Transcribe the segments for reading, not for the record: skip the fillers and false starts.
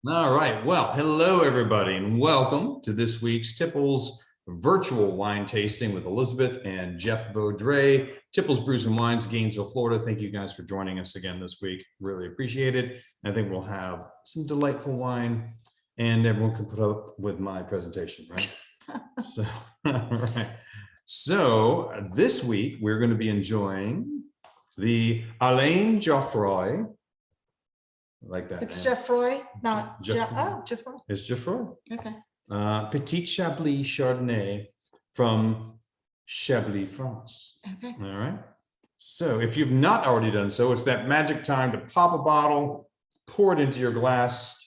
All right. Well, hello, everybody, and welcome to this week's Tipple's virtual wine tasting with Elizabeth and Jeff Beaudre. Tipple's Brews and Wines, Gainesville, Florida. Thank you guys for joining us again this week. Really appreciate it. I think we'll have some delightful wine, and everyone can put up with my presentation, right? So, all right. So this week we're going to be enjoying the Alain Geoffroy. Like that. It's Geoffroy, not Geoffroy. Geoffroy. It's Geoffroy. Okay. Petit Chablis Chardonnay from Chablis, France. Okay. All right. So if you've not already done so, it's that magic time to pop a bottle, pour it into your glass,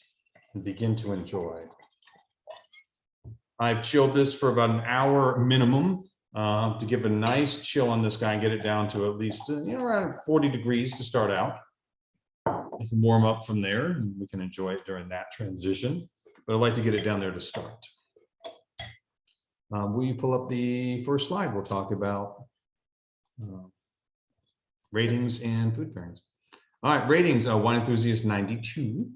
and begin to enjoy. I've chilled this for about an hour minimum to give a nice chill on this guy and get it down to at least around 40 degrees to start out. You can warm up from there and we can enjoy it during that transition, but I'd like to get it down there to start. Will you pull up the first slide? We'll talk about ratings and food pairings. All right, ratings, Wine Enthusiast 92.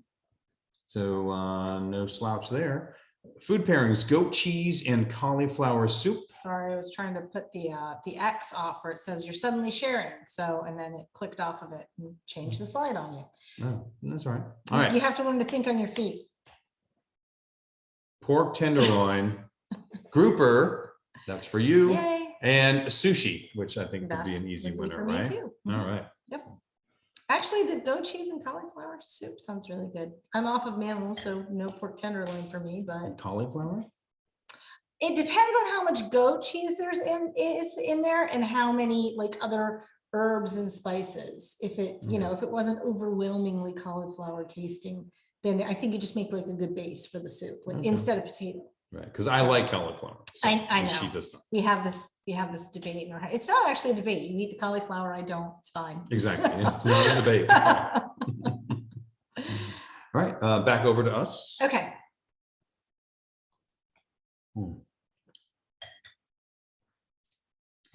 So no slouch there. Food pairings, goat cheese and cauliflower soup. Sorry, I was trying to put the X off where it says you're suddenly sharing. So, and then it clicked off of it and changed the slide on you. Oh, that's all right. All right. You have to learn to think on your feet. Pork tenderloin, grouper, that's for you. Yay. And sushi, which I think would be That's an easy would be winner, for me right? too. All right. Yep. Actually, the goat cheese and cauliflower soup sounds really good. I'm off of mammals, so no pork tenderloin for me, but Cauliflower? it depends on how much goat cheese is in there and how many like other herbs and spices. If it, if it wasn't overwhelmingly cauliflower tasting, then I think you just make like a good base for the soup, like instead of potato. Right, because I like cauliflower. So I know. She does not. We have this debate. It's not actually a debate. You eat the cauliflower, I don't. It's fine. Exactly. It's not a debate. All right, back over to us. Okay.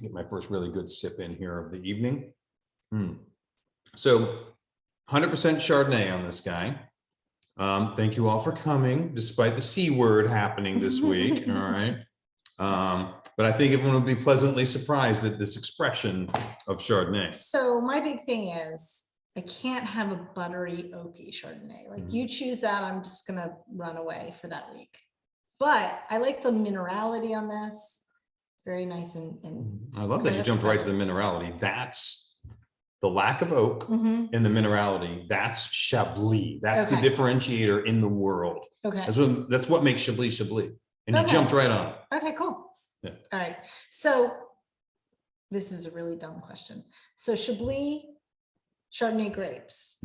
Get my first really good sip in here of the evening. So 100% Chardonnay on this guy. Thank you all for coming, despite the C word happening this week. All right. But I think everyone will be pleasantly surprised at this expression of Chardonnay. So my big thing is I can't have a buttery, oaky Chardonnay. Like you choose that, I'm just going to run away for that week. But I like the minerality on this. It's very nice and I love that you jumped right to the minerality. That's the lack of oak and the minerality. That's Chablis. That's the differentiator in the world. Okay. That's what makes Chablis Chablis. And you jumped right on it. Okay, cool. Yeah. All right. So this is a really dumb question. So Chablis, Chardonnay grapes,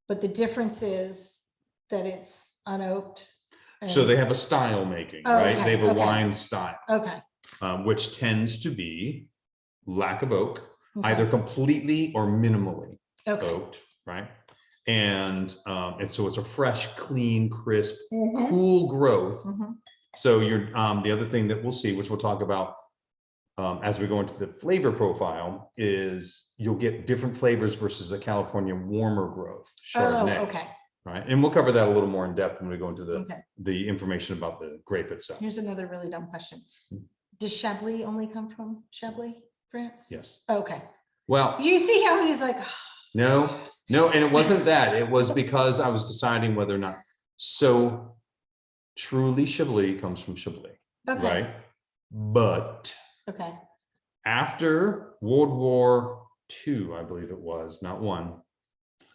but the difference is that it's unoaked. So they have a style making, right? Okay, They have a wine style, okay. Which tends to be lack of oak, either completely or minimally oaked, right? And so it's a fresh, clean, crisp, cool growth. So you're the other thing that we'll see, which we'll talk about as we go into the flavor profile, is you'll get different flavors versus a California warmer growth Chardonnay. Oh, okay. Right, and we'll cover that a little more in depth when we go into the information about the grape itself. Here's another really dumb question. Does Chablis only come from Chablis, France? Yes. Okay. Well, You see how he's like, no, and it wasn't that. It was because I was deciding whether or not. So truly Chablis comes from Chablis, right? But after World War II, I believe it was, not one,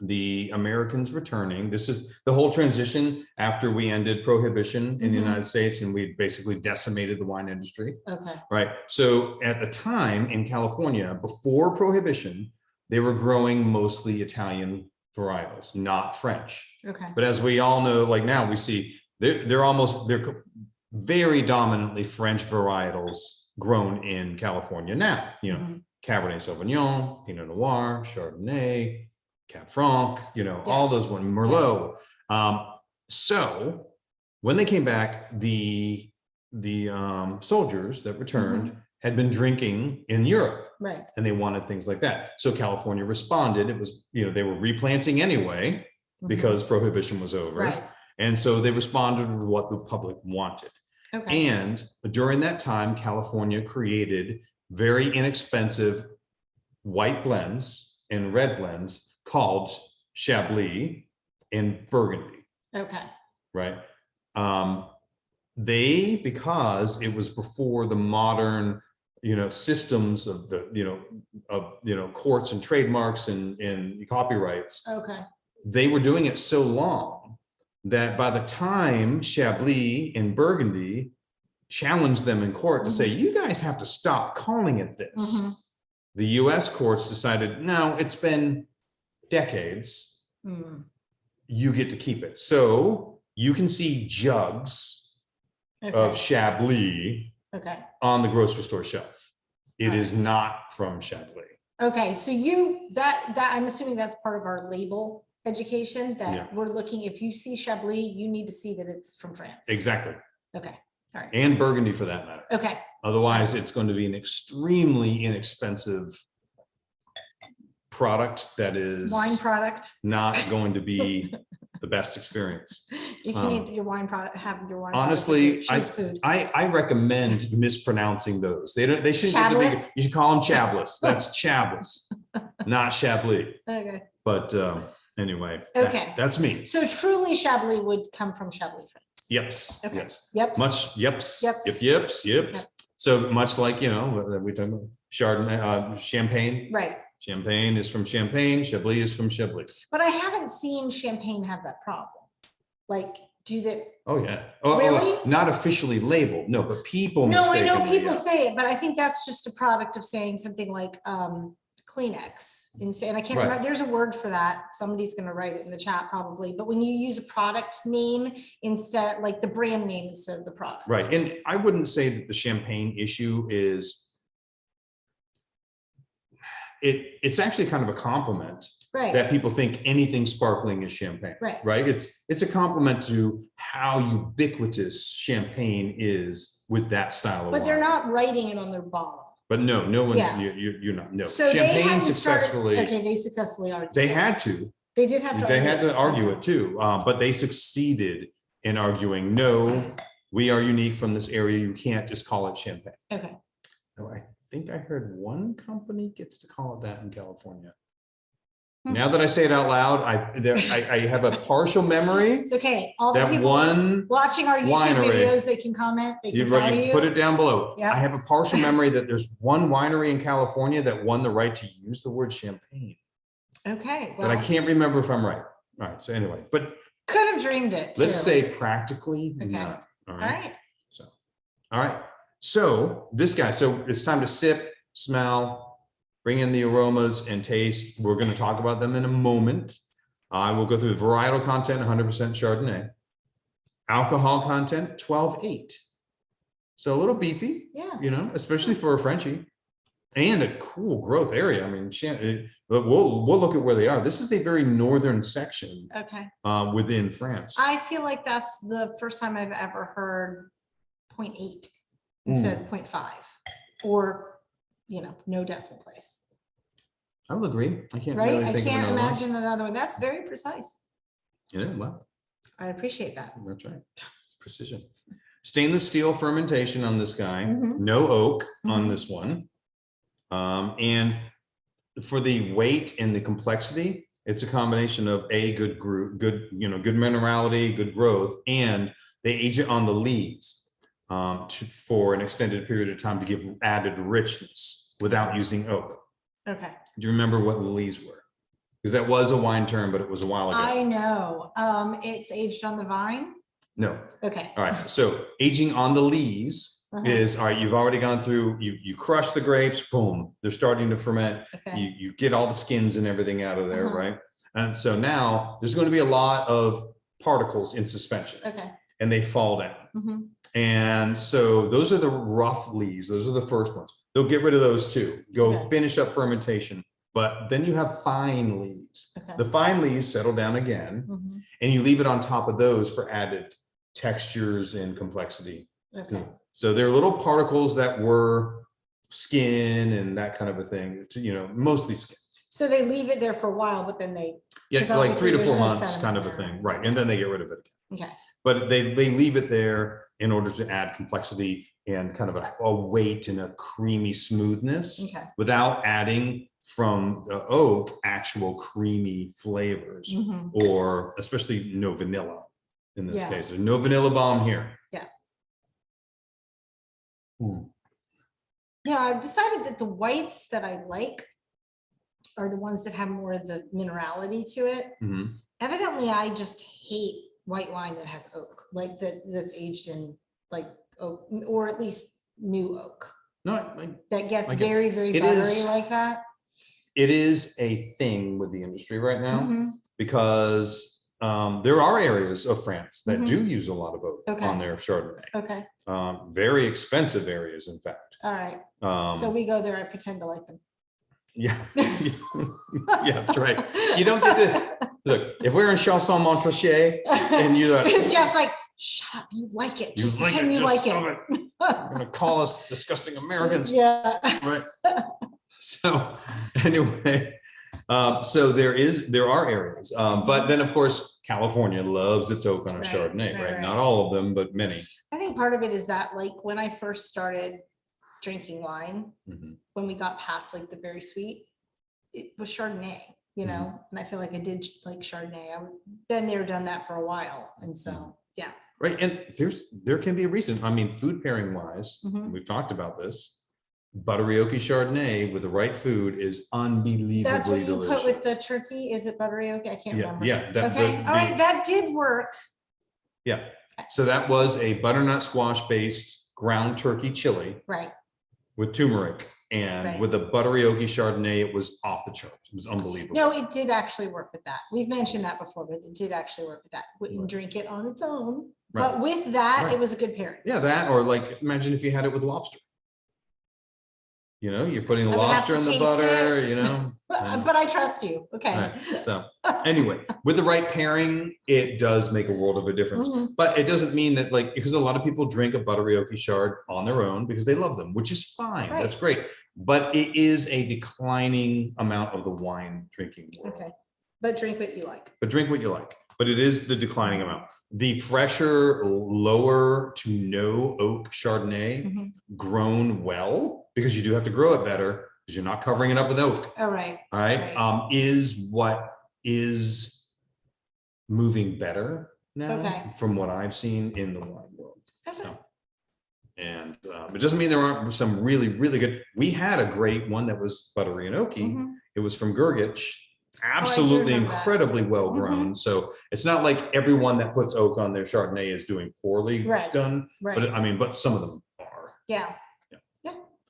the Americans returning. This is the whole transition after we ended prohibition in the United States and we basically decimated the wine industry. Right. So at the time in California, before prohibition, they were growing mostly Italian varietals, not French. But as we all know, like now we see they're very dominantly French varietals grown in California now, Cabernet Sauvignon, Pinot Noir, Chardonnay, Cab Franc, all those ones, Merlot. So when they came back, the soldiers that returned had been drinking in Europe, and they wanted things like that. So California responded. It was, they were replanting anyway because prohibition was over. And so they responded to what the public wanted. Okay. And during that time, California created very inexpensive white blends and red blends called Chablis and Burgundy, Okay. right? Because it was before the modern, systems of the, courts and trademarks and copyrights, Okay. they were doing it so long that by the time Chablis and Burgundy challenged them in court to say, you guys have to stop calling it this. The US courts decided, no, it's been decades. You get to keep it. So you can see jugs of Chablis on the grocery store shelf. It is not from Chablis. Okay, so that I'm assuming that's part of our label education that we're looking, if you see Chablis, you need to see that it's from France. Exactly. Okay. All right. And Burgundy for that matter. Okay. Otherwise, it's going to be an extremely inexpensive product that is wine product. Not going to be the best experience. You can eat your wine product, have your wine. Honestly, food. I recommend mispronouncing those. They shouldn't get the big, Chablis? you should call them Chablis. That's Chablis, not Chablis. Okay. But anyway, okay, that's me. So truly Chablis would come from Chablis, France. Yeps. Okay. Yes. Yeps. Much. Yeps. Yeps. Yep. Yep. So much like, we talk about Chardonnay, Champagne. Right. Champagne is from Champagne. Chablis is from Chablis. But I haven't seen Champagne have that problem. Like, do they? Oh yeah. Oh, really? Not officially labeled. No, but people. No, I know mistakenly, people say it, but I think that's just a product of saying something like Kleenex. And I can't remember. There's a word for that. Somebody's going to write it in the chat probably. But when you use a product name instead, like the brand name instead of the product. Right. And I wouldn't say that the Champagne issue is. It's actually kind of a compliment. Right. That people think anything sparkling is champagne. Right. It's a compliment to how ubiquitous champagne is with that style of wine. But they're not writing it on their bottle. But no one, Yeah. you're not. No. So Champagne they successfully. they successfully argued. They had to. They did have to. They had to argue it too, but they succeeded in arguing, no, we are unique from this area. You can't just call it champagne. Okay. Oh, I think I heard one company gets to call it that in California. Now that I say it out loud, I have a partial memory. It's okay. All the That people one watching our YouTube winery, videos, they can comment. They can tell you. put it down below. Yep. I have a partial memory that there's one winery in California that won the right to use the word champagne. Okay. But I can't remember if I'm right. All right. So anyway, but could have dreamed it. let's too. say practically Okay. not. All All right. right. So, all right. So this guy, so it's time to sip, smell, bring in the aromas and taste. We're going to talk about them in a moment. I will go through the varietal content, 100% Chardonnay. Alcohol content, 12.8. So a little beefy, Yeah. especially for a Frenchie. And a cool growth area. I mean, but we'll look at where they are. This is a very northern section Okay. within France. I feel like that's the first time I've ever heard 0.8 instead of 0.5 or, no decimal place. I will agree. I can't Right? really I think of can't another one. imagine another one. That's very precise. Yeah, well, I appreciate that. that's right. Precision. Stainless steel fermentation on this guy. Mhm. No oak on Mhm. this one. And for the weight and the complexity, it's a combination of good minerality, good growth, and they age it on the lees for an extended period of time to give added richness without using oak. Okay. Do you remember what the lees were? Because that was a wine term, but it was a while ago. I know. It's aged on the vine. No. Okay. All right. So aging on the lees Uh-huh. is, all right, you've already gone through, you crush the grapes, boom, they're starting to ferment. Okay. You get all the skins and everything out of there, Uh-huh. right? And so now there's going to be a lot of particles in suspension Okay. and they fall down. Mhm. And so those are the rough lees. Those are the first ones. They'll get rid of those too. Go Okay. finish up fermentation. But then you have fine lees. Okay. The fine lees settle down again Mhm. and you leave it on top of those for added textures and complexity. Okay. So they're little particles that were skin and that kind of a thing, mostly skin. So they leave it there for a while, but then they. Yeah, 'Cause like obviously 3 to there's 4 no months sediment kind of a there. thing, right? And then they get rid of it. Okay. But they leave it there in order to add complexity and kind of a weight and a creamy smoothness Okay. without adding from the oak actual creamy flavors, Mhm. or especially no vanilla in this Yeah. case. There's no vanilla bomb here. Yeah. Hmm. Yeah, I've decided that the whites that I like are the ones that have more of the minerality to it. Mhm. Evidently, I just hate white wine that has oak, like that's aged in like oak, or at least new oak, No, that gets I get- very, very it buttery is- like that. it is a thing with the industry right now Mhm. because there are areas of France that Mhm. do use a lot of oak Okay. on their Chardonnay. Okay, Very expensive areas, in fact. all right. Um, So we go there, I pretend to like them. yeah, yeah, that's right. You don't get to look if we're in Chanson Montrachet and you Jeff's like, shut up, you like it. Just pretend you just like stop it. You're gonna call us disgusting Americans, Yeah. right? So anyway, so there are areas, but then of course California loves its oak on a Right, Chardonnay, right, right? Not right. all of them, but many. I think part of it is that like when I first started drinking wine, Mhm. when we got past like the very sweet, it was Chardonnay, you know, and I feel like I did like Chardonnay. I've been there, done that for a while. And so, yeah. Right, and there can be a reason. I mean, food pairing wise, Mhm. we've talked about this. Buttery oaky Chardonnay with the right food is unbelievably That's what you delicious. put with the turkey. Is it buttery oak? I can't Yeah, remember. yeah. Okay, all right, that did work. Yeah, so that was a butternut squash based ground turkey chili Right. with turmeric, and Right. with a buttery oaky Chardonnay, it was off the charts. It was unbelievable. No, it did actually work with that. We've mentioned that before, but it did actually work with that. Wouldn't Right. drink it on its own, Right. but with that, Right. it was a good pairing. Yeah, that, or like imagine if you had it with lobster. You know, you're putting the I would have lobster to in the taste butter, it. you know. But I trust you. Okay. Right. So anyway, with the right pairing, it does make a world of a difference. Mhm. But it doesn't mean that, like, because a lot of people drink a buttery oaky Chard on their own because they love them, which is fine. Right. That's great. But it is a declining amount of the wine drinking world. Okay. But drink what you like. But drink what you like. But it is the declining amount. The fresher, lower to no oak Chardonnay, Mhm. grown well, because you do have to grow it better because you're not covering it up with oak. All right. All right. Right. Is what is moving better now, Okay. from what I've seen in the wine world. Okay. So, and it doesn't mean there aren't some really, really good. We had a great one that was buttery and oaky. Mhm. It was from Gurgich. Absolutely remember that. incredibly well grown. So it's not like everyone that puts oak on their Chardonnay is doing poorly Right. done, Right. but I mean, but some of them are. Yeah.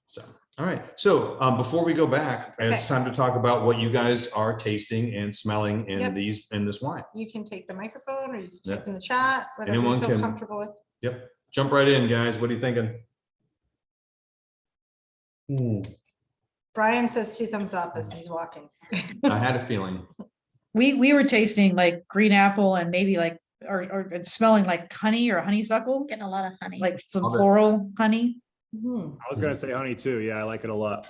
So, all right. So before we go back, it's Okay. time to talk about what you guys are tasting and smelling in Yep. in this wine. You can take the microphone or you can Yep. type in the chat, whatever Anyone you feel can- comfortable with. Yep. Jump right in, guys. What are you thinking? Brian says 2 thumbs up as he's walking. I had a feeling. We were tasting like green apple and maybe like, or it's smelling like honey or honeysuckle, Getting a lot of honey. like some Love it. floral honey. Mhm. I was gonna say honey too. Yeah, I like it a lot.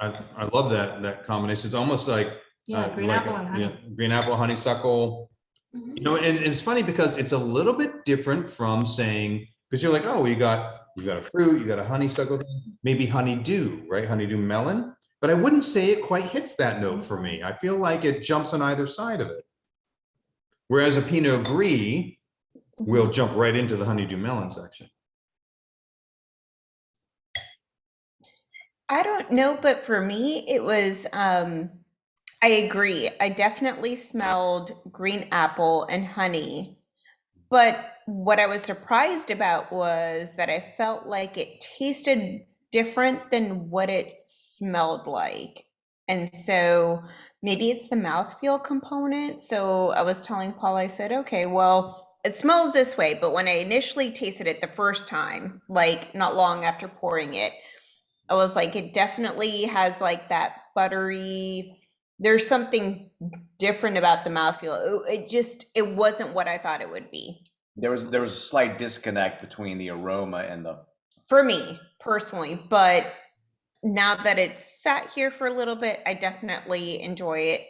I love that combination. It's almost like Yeah, green like apple and honey. yeah, green apple, honeysuckle. Mhm. You know, and it's funny because it's a little bit different from saying, because you're like, oh, you got a fruit, you got a honeysuckle, maybe honeydew, right? Honeydew melon. But I wouldn't say it quite hits that note for me. I feel like it jumps on either side of it. Whereas a Pinot Gris will jump right into the honeydew melon section. I don't know, but for me, it was, I agree. I definitely smelled green apple and honey. But what I was surprised about was that I felt like it tasted different than what it smelled like. And so maybe it's the mouthfeel component. So I was telling Paul, I said, okay, well, it smells this way, but when I initially tasted it the first time, like not long after pouring it, I was like, it definitely has like that buttery, there's something different about the mouthfeel. It wasn't what I thought it would be. There was a slight disconnect between the aroma and the. For me personally, but now that it's sat here for a little bit, I definitely enjoy it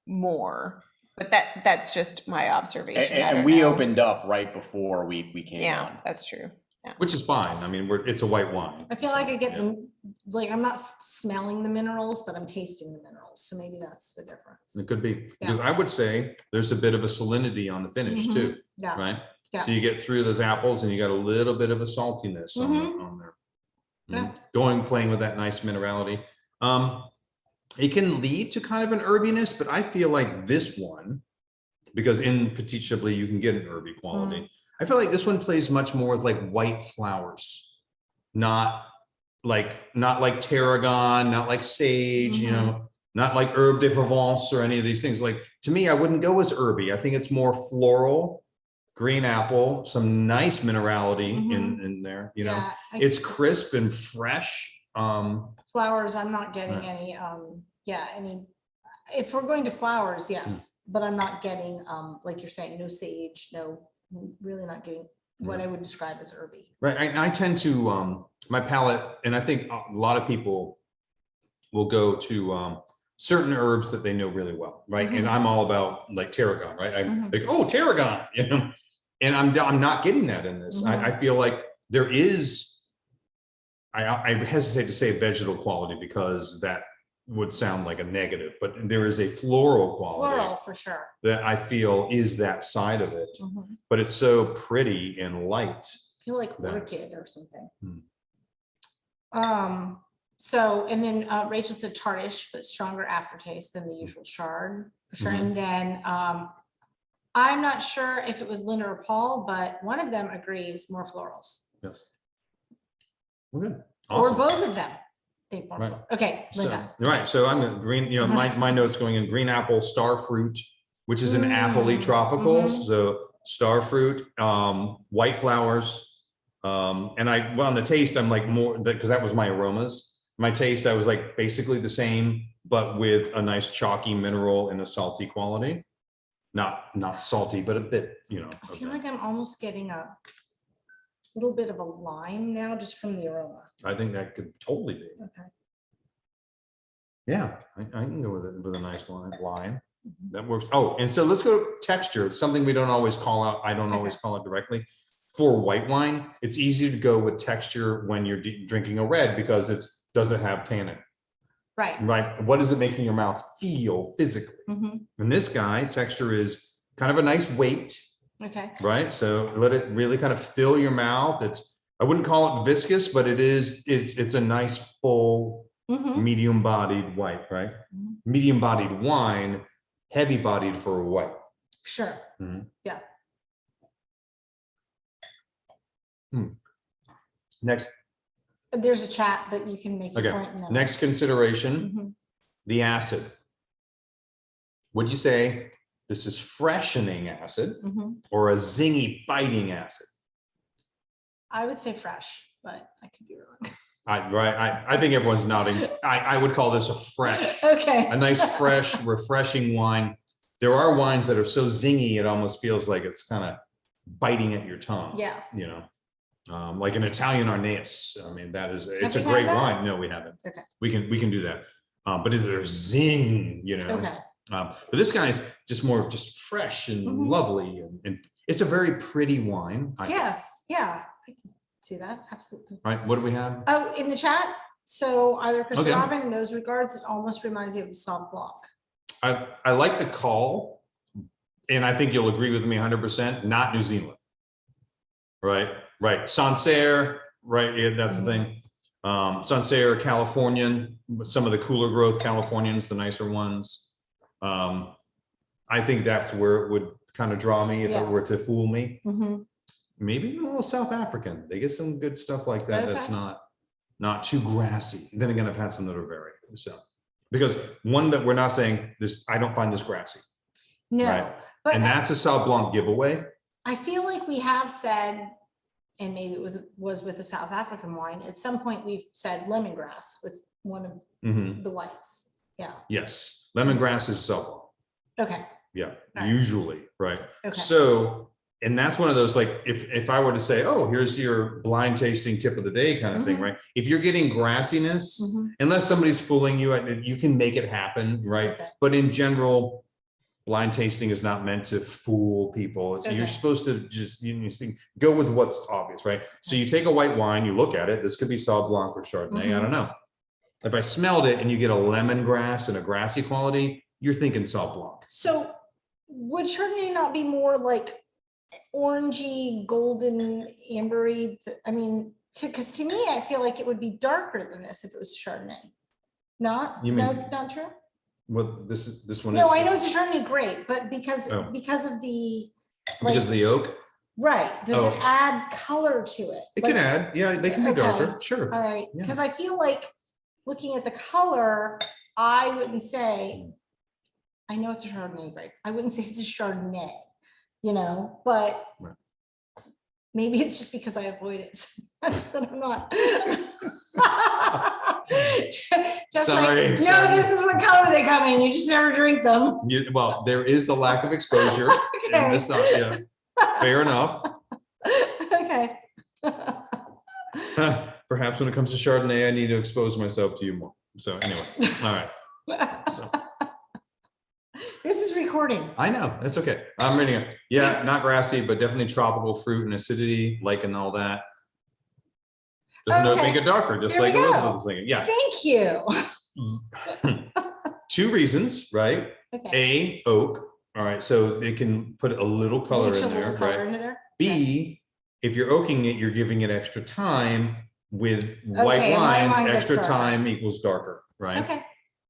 more. But that's just my observation. I And don't we know. opened up right before we came Yeah, on. that's true. Which is fine. I mean, it's a white wine. I feel like I get yeah. them, like, I'm not smelling the minerals, but I'm tasting the minerals. So maybe that's the difference. It could be, because I would say there's a bit of a salinity on the finish Mhm. too, Yeah. right? Yeah. So you get through those apples and you got a little bit of a saltiness on there. Yeah. Playing with that nice minerality. It can lead to kind of an herbiness, but I feel like this one, because in Petit Chablis you can get an herby quality. I feel like this one plays much more with like white flowers, not like tarragon, not like sage, you know, not like herbe de Provence or any of these things. Like, to me, I wouldn't go as herby. I think it's more floral, green apple, some nice minerality in there, you know. Yeah, It's crisp and fresh. flowers, I'm not getting any, if we're going to flowers, yes, but I'm not getting, like you're saying, no sage, no, really not getting what I would describe as herby. Right. I tend to, my palate, and I think a lot of people will go to certain herbs that they know really well, right? And I'm all about like tarragon, right? I'm like, oh, tarragon, you know, and I'm not getting that in this. I feel like there is, I hesitate to say vegetal quality because that would sound like a negative, but there is a floral quality. Floral, for sure. That I feel is that side of it, but it's so pretty and light. I feel like orchid or something. Hmm. So, and then Rachel said tartish, but stronger aftertaste than the usual chard, for sure. And then I'm not sure if it was Linda or Paul, but one of them agrees more florals. Yes. Well, good. Or Awesome. both of them. Think more Right. floral. Okay, Linda. So, right. So I'm a green, you know, my notes going in green apple, star fruit, which is an apple-y tropical. So star fruit, white flowers. And on the taste, I'm like more, because that was my aromas. My taste, I was like basically the same, but with a nice chalky mineral and a salty quality. Not salty, but a bit, you know. I feel like I'm almost getting a little bit of a lime now just from the aroma. I think that could totally be. Okay. Yeah, I can go with a nice lime. That works. Oh, and so let's go to texture, something we don't always call out. I don't always call it directly. For white wine, it's easy to go with texture when you're drinking a red because does it have tannin? Right. Right. What is it making your mouth feel physically? And this guy, texture is kind of a nice weight, Okay. right? So let it really kind of fill your mouth. I wouldn't call it viscous, but it's a nice full medium bodied white, right? Medium bodied wine, heavy bodied for a white. Sure. Yeah. Next. There's a chat, but you can make your Okay. point. in that. Next consideration, the acid. Would you say this is freshening acid or a zingy biting acid? I would say fresh, but I could be wrong. I think everyone's nodding. I would call this a fresh, Okay. a nice, fresh, refreshing wine. There are wines that are so zingy, it almost feels like it's kind of biting at your tongue. Yeah. You know, like an Italian Arnaise. I mean, it's a we had great that? wine. No, we haven't. Okay. We can do that. But is there zing, you know? Okay. But this guy's just more of just fresh and lovely. And it's a very pretty wine. Yes. Yeah. I can see that. Absolutely. Right. What do we have? Oh, in the chat. So either Chris Okay. Robin, in those regards, it almost reminds you of the Sauv Blanc. I like the call, and I think you'll agree with me 100%, not New Zealand. Right. Sancerre, right. Yeah, that's the thing. Sancerre, Californian, some of the cooler growth Californians, the nicer ones. I think that's where it would kind of draw me if it were to fool me. Maybe even a little South African. They get some good stuff like that. That's not too grassy. Then again, I've had some that are very so. Because one that we're not saying this, I don't find this grassy. No, Right. but And that's a Sauv Blanc giveaway. I feel like we have said, and maybe it was with the South African wine, at some point we've said lemongrass with one of the whites. Yeah. Yes. Lemongrass is Sauv Blanc. Okay. Yeah. All right. Usually. Right. Okay. So, and that's one of those, like, if I were to say, oh, here's your blind tasting tip of the day kind of thing, right? If you're getting grassiness, unless somebody's fooling you, you can make it happen, right? Okay. But in general, blind tasting is not meant to fool people. So you're Okay. supposed to just, go with what's obvious, right? So you take a white wine, you look at it, this could be Sauv Blanc or Chardonnay, I don't know. If I smelled it and you get a lemongrass and a grassy quality, you're thinking Sauv Blanc. So would Chardonnay not be more like orangey, golden, ambery? I mean, because to me, I feel like it would be darker than this if it was Chardonnay. Not, You no, mean- not true? Well, this one No, is. I know it's a Chardonnay grape, but because Oh. of the, Because of the oak, right, does it Oh. add color to it? it Like, can add, yeah, they can be Okay. darker, sure. all right, Yeah. because I feel like looking at the color, I wouldn't say, I know it's a Chardonnay grape. I wouldn't say it's a Chardonnay, but Right. maybe it's just because I avoid it so much that I'm not. Just Sorry, like, sorry. no, this is what color they come in. You just never drink them. Well, there is a lack of exposure. in Okay. this, yeah. Fair enough. Okay. Perhaps when it comes to Chardonnay, I need to expose myself to you more. So anyway, all right. So, This is recording. I know, that's okay. I'm reading it. Yeah, not grassy, but definitely tropical fruit and acidity, licking all that. Doesn't Okay. make it darker, just There we like go. Elizabeth was thinking. Yeah. Thank you. 2 reasons, right? Okay. A, oak. All right, so they can put a little color Inch a in there, little color right? into there. B, if you're oaking it, you're giving it extra time. With Okay, white and white wines, wine gets extra darker. time equals darker, right? Okay,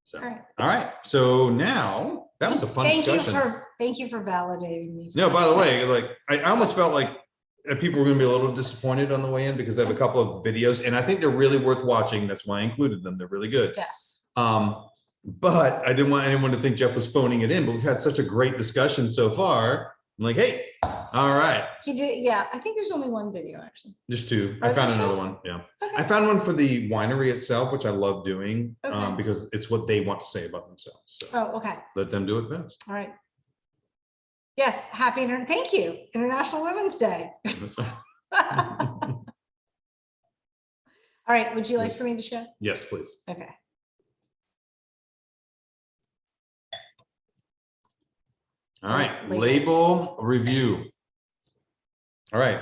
So, all right. all right. So now that was a fun discussion. Thank you for validating me. No, by the way, like I almost felt like people were going to be a little disappointed on the way in because I have a couple of videos and I think they're really worth watching. That's why I included them. They're really good. Yes. But I didn't want anyone to think Jeff was phoning it in, but we've had such a great discussion so far. I'm like, hey, all right, He did, yeah, I think there's only one video actually. just 2. Are I found there another two? one. Yeah. Okay. I found one for the winery itself, which I love doing Okay. because it's what they want to say about themselves. So Oh, okay, let them do it best. all right. Yes, thank you, International Women's Day. All right, would you like for me to share? Yes, please. Okay. All right, Label. label review. All right,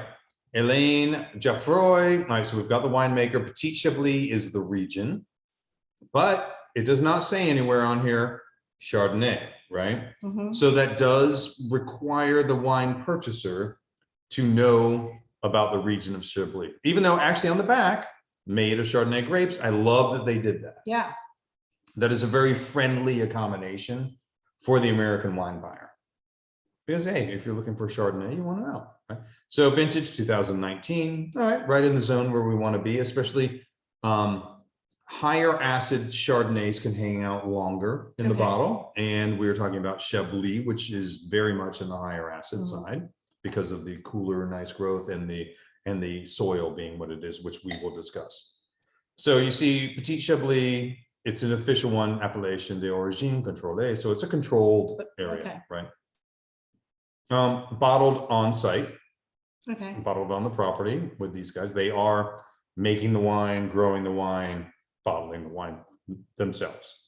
Alain, Geoffroy. All right, so we've got the winemaker. Petit Chablis is the region, but it does not say anywhere on here Chardonnay, right? Mhm. So that does require the wine purchaser to know about the region of Chablis, even though actually on the back, made of Chardonnay grapes. I love that they did that. Yeah, That is a very friendly accommodation for the American wine buyer. Because, hey, if you're looking for Chardonnay, you want to know. Right? So vintage 2019, all right, right in the zone where we want to be, especially higher acid Chardonnays can hang out longer in the Okay. bottle. And we were talking about Chablis, which is very much in the higher acid Mhm. side because of the cooler, nice growth and the soil being what it is, which we will discuss. So you see Petit Chablis, it's an official one, appellation d'origine contrôlée. So it's a controlled area, Okay. right? Bottled on site, okay, bottled on the property with these guys. They are making the wine, growing the wine, bottling the wine themselves.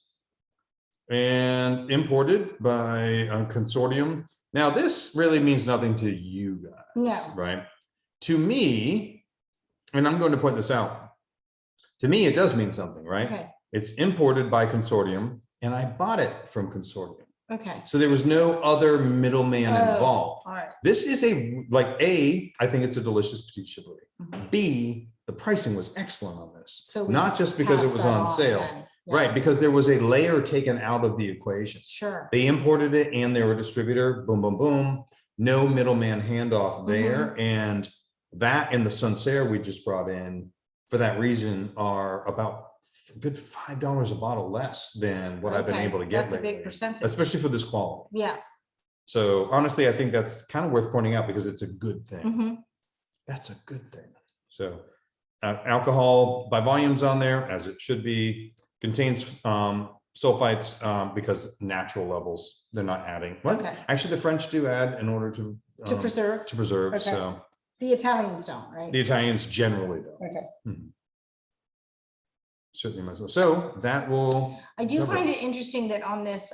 And imported by a consortium. Now, this really means nothing to you guys, No. right? To me, and I'm going to point this out, to me, it does mean something, right? okay, It's imported by consortium, and I bought it from consortium. okay. So there was no other middleman Oh, involved. all right. This is I think it's a delicious Petit Chablis. Mhm. B, the pricing was excellent on this. So we Not just because pass it was that on sale, then. Yeah, right? Because there was a layer taken out of the equation. Sure. They imported it and they were a distributor, boom, boom, boom. No middleman handoff there. And that and the Sancerre we just brought in for that reason are about a good $5 a bottle less than what I've been Okay, able to get That's a big lately, percentage. especially for this quality. Yeah. So honestly, I think that's kind of worth pointing out because it's a good thing. Mhm. That's a good thing. So alcohol by volumes on there, as it should be, contains sulfites because natural levels, they're not adding. Well, Okay. actually, the French do add in order to preserve. To preserve. Okay. So The Italians don't, right? the Italians generally do. Okay. Certainly myself. So that will. I do cover it. find it interesting that on this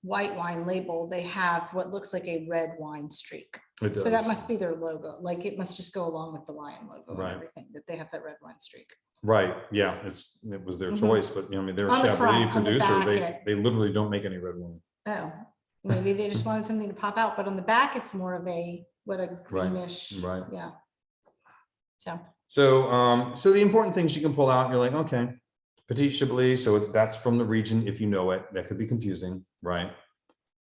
white wine label, they have what looks like a red wine streak. It So that does. must be their logo. Like it must just go along with the lion logo Right. and everything, that they have that red wine streak. Right, yeah, it was their Mhm. choice, but I mean, they're a On the front, Chablis on the producer, back, they literally don't make any red wine. Oh, maybe they just wanted something to pop out, but on the back, it's more of a, what a greenish. right. Yeah. So, So the important things you can pull out, you're like, okay, Petit Chablis, so that's from the region, if you know it, that could be confusing, right?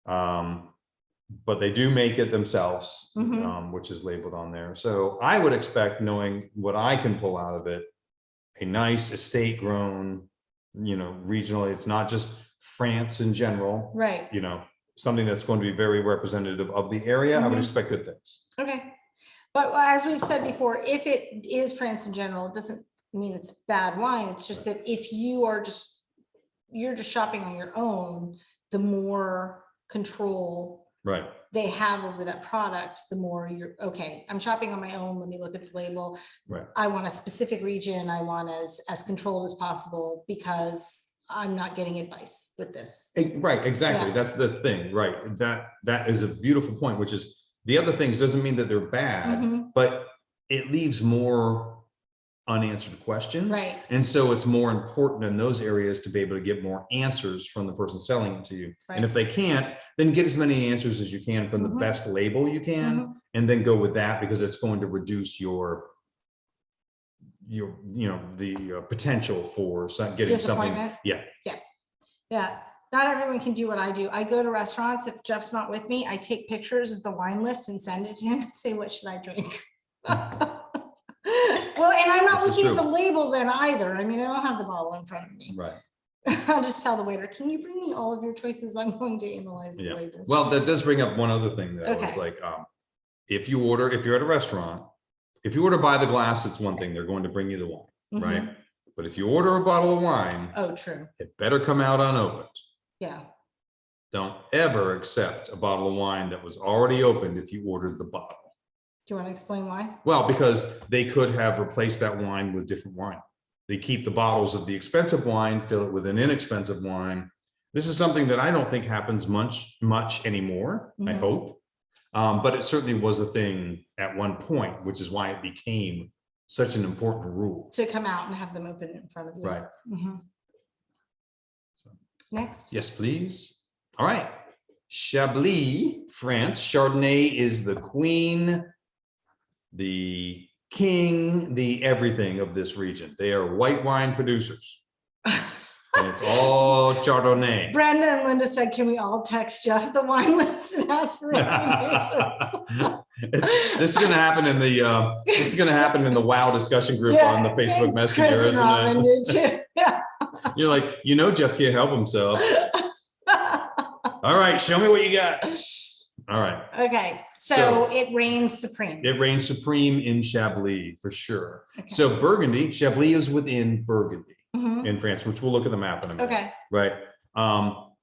But they do make it themselves, Mhm. which is labeled on there. So I would expect, knowing what I can pull out of it, a nice estate grown, regionally, it's not just France in general, right, something that's going to be very representative of the area. I would Mhm. expect good things. okay. But as we've said before, if it is France in general, it doesn't mean it's bad wine. It's just that if you're just shopping on your own, the more control Right. they have over that product, the more you're, okay, I'm shopping on my own. Let me look at the label. Right. I want a specific region. I want as controlled as possible because I'm not getting advice with this. Right, exactly. Yeah. That's the thing, right? That is a beautiful point, which is the other things doesn't mean that they're bad, Mhm. but it leaves more unanswered questions. Right. And so it's more important in those areas to be able to get more answers from the person selling it to you. And if they can't, then get as many answers as you can from the Mhm. best label you can, Mhm. and then go with that, because it's going to reduce your the potential for getting something. Disappointment. Yeah. Yeah, not everyone can do what I do. I go to restaurants. If Jeff's not with me, I take pictures of the wine list and send it to him and say, what should I drink? Well, and I'm not This is looking at true. the label then either. I mean, I don't have the bottle in front of me. Right. I'll just tell the waiter, can you bring me all of your choices? I'm going to analyze the Yeah. labels. Well, that does bring up one other thing that I was Okay. like, if you're at a restaurant, if you order by the glass, it's one thing, they're going to bring you the wine, Mhm. right? But if you order a bottle of wine, Oh, true. it better come out unopened. Yeah. Don't ever accept a bottle of wine that was already opened if you ordered the bottle. Do you want to explain why? Well, because they could have replaced that wine with different wine. They keep the bottles of the expensive wine, fill it with an inexpensive wine. This is something that I don't think happens much anymore, I Mhm. hope. But it certainly was a thing at one point, which is why it became such an important rule. To come out and have them open in front of you. Right. Mhm. Next. Yes, please. All right. Chablis, France. Chardonnay is the queen, the king, the everything of this region. They are white wine producers. And it's all Chardonnay. Brenda and Linda said, can we all text Jeff the wine list and ask for recommendations? This is going to happen in the WOW discussion group on the Facebook and Messenger, Chris and Robin isn't it? did too. Yeah. You're like, Jeff can't help himself. All right, show me what you got. All right. Okay, so So- it reigns supreme. It reigns supreme in Chablis for sure. Okay. So Burgundy, Chablis is within Burgundy Mhm. in France, which we'll look at the map in a minute. Okay, Right.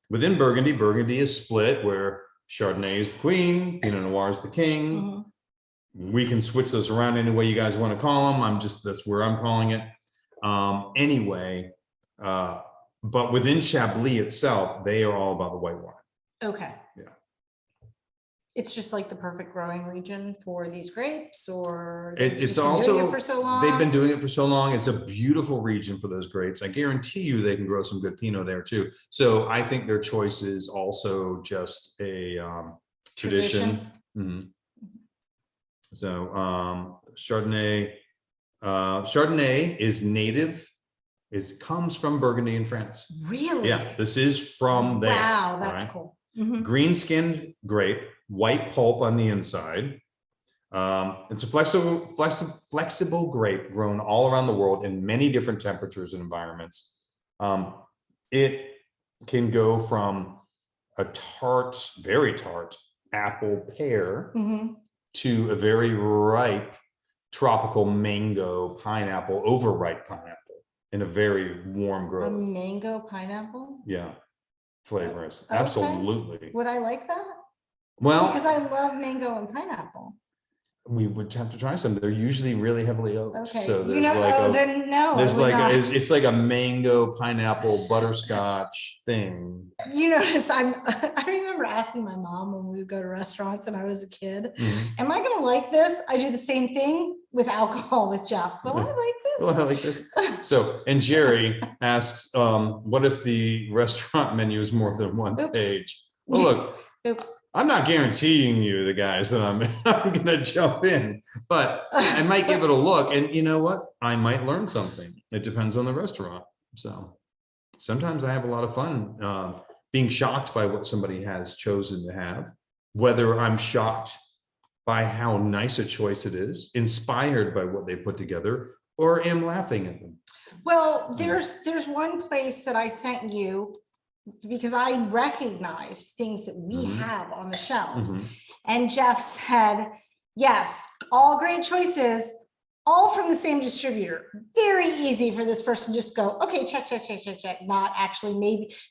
Within Burgundy is split where Chardonnay is the queen, Pinot Noir is the king. Mhm. We can switch those around any way you guys want to call them. That's where I'm calling it. Anyway, but within Chablis itself, they are all about the white wine. okay. Yeah. It's just like the perfect growing region for these grapes, or It's they've just been also, doing it for so long? they've been doing it for so long. It's a beautiful region for those grapes. I guarantee you they can grow some good Pinot there too. So I think their choice is also just a tradition. Mhm. So Chardonnay is native. It comes from Burgundy in France. Really? Yeah, this is from there. Wow, that's right? cool. Mhm. Green skinned grape, white pulp on the inside. It's a flexible grape grown all around the world in many different temperatures and environments. It can go from a tart, very tart apple pear Mhm. to a very ripe tropical mango pineapple, overripe pineapple in a very warm A growth. mango pineapple? Yeah, flavors. Okay. Absolutely. Would I like that? Well, Because I love mango and pineapple. we would have to try some. They're usually really heavily oaked. Okay, So you there's know, like oh, a, then no, I there's would like not. it's like a mango, pineapple, butterscotch thing. You notice I remember asking my mom when we would go to restaurants and I was a kid, Mhm. am I gonna like this? I do the same thing with alcohol with Jeff. Will I like Well, I like this. So, and Jerry asks, what if the restaurant menu is more than one Oops. page? Well, look, Oops. I'm not guaranteeing you, the guys, that I'm gonna jump in, but I might give it a look. And you know what? I might learn something. It depends on the restaurant. So sometimes I have a lot of fun being shocked by what somebody has chosen to have, whether I'm shocked by how nice a choice it is, inspired by what they put together, or am laughing at them. Well, there's one place that I sent you because I recognized things that we Mhm. have on the shelves. Mhm. And Jeff said, yes, all great choices, all from the same distributor. Very easy for this person to just go, okay, check, check, check, check, check. Not actually,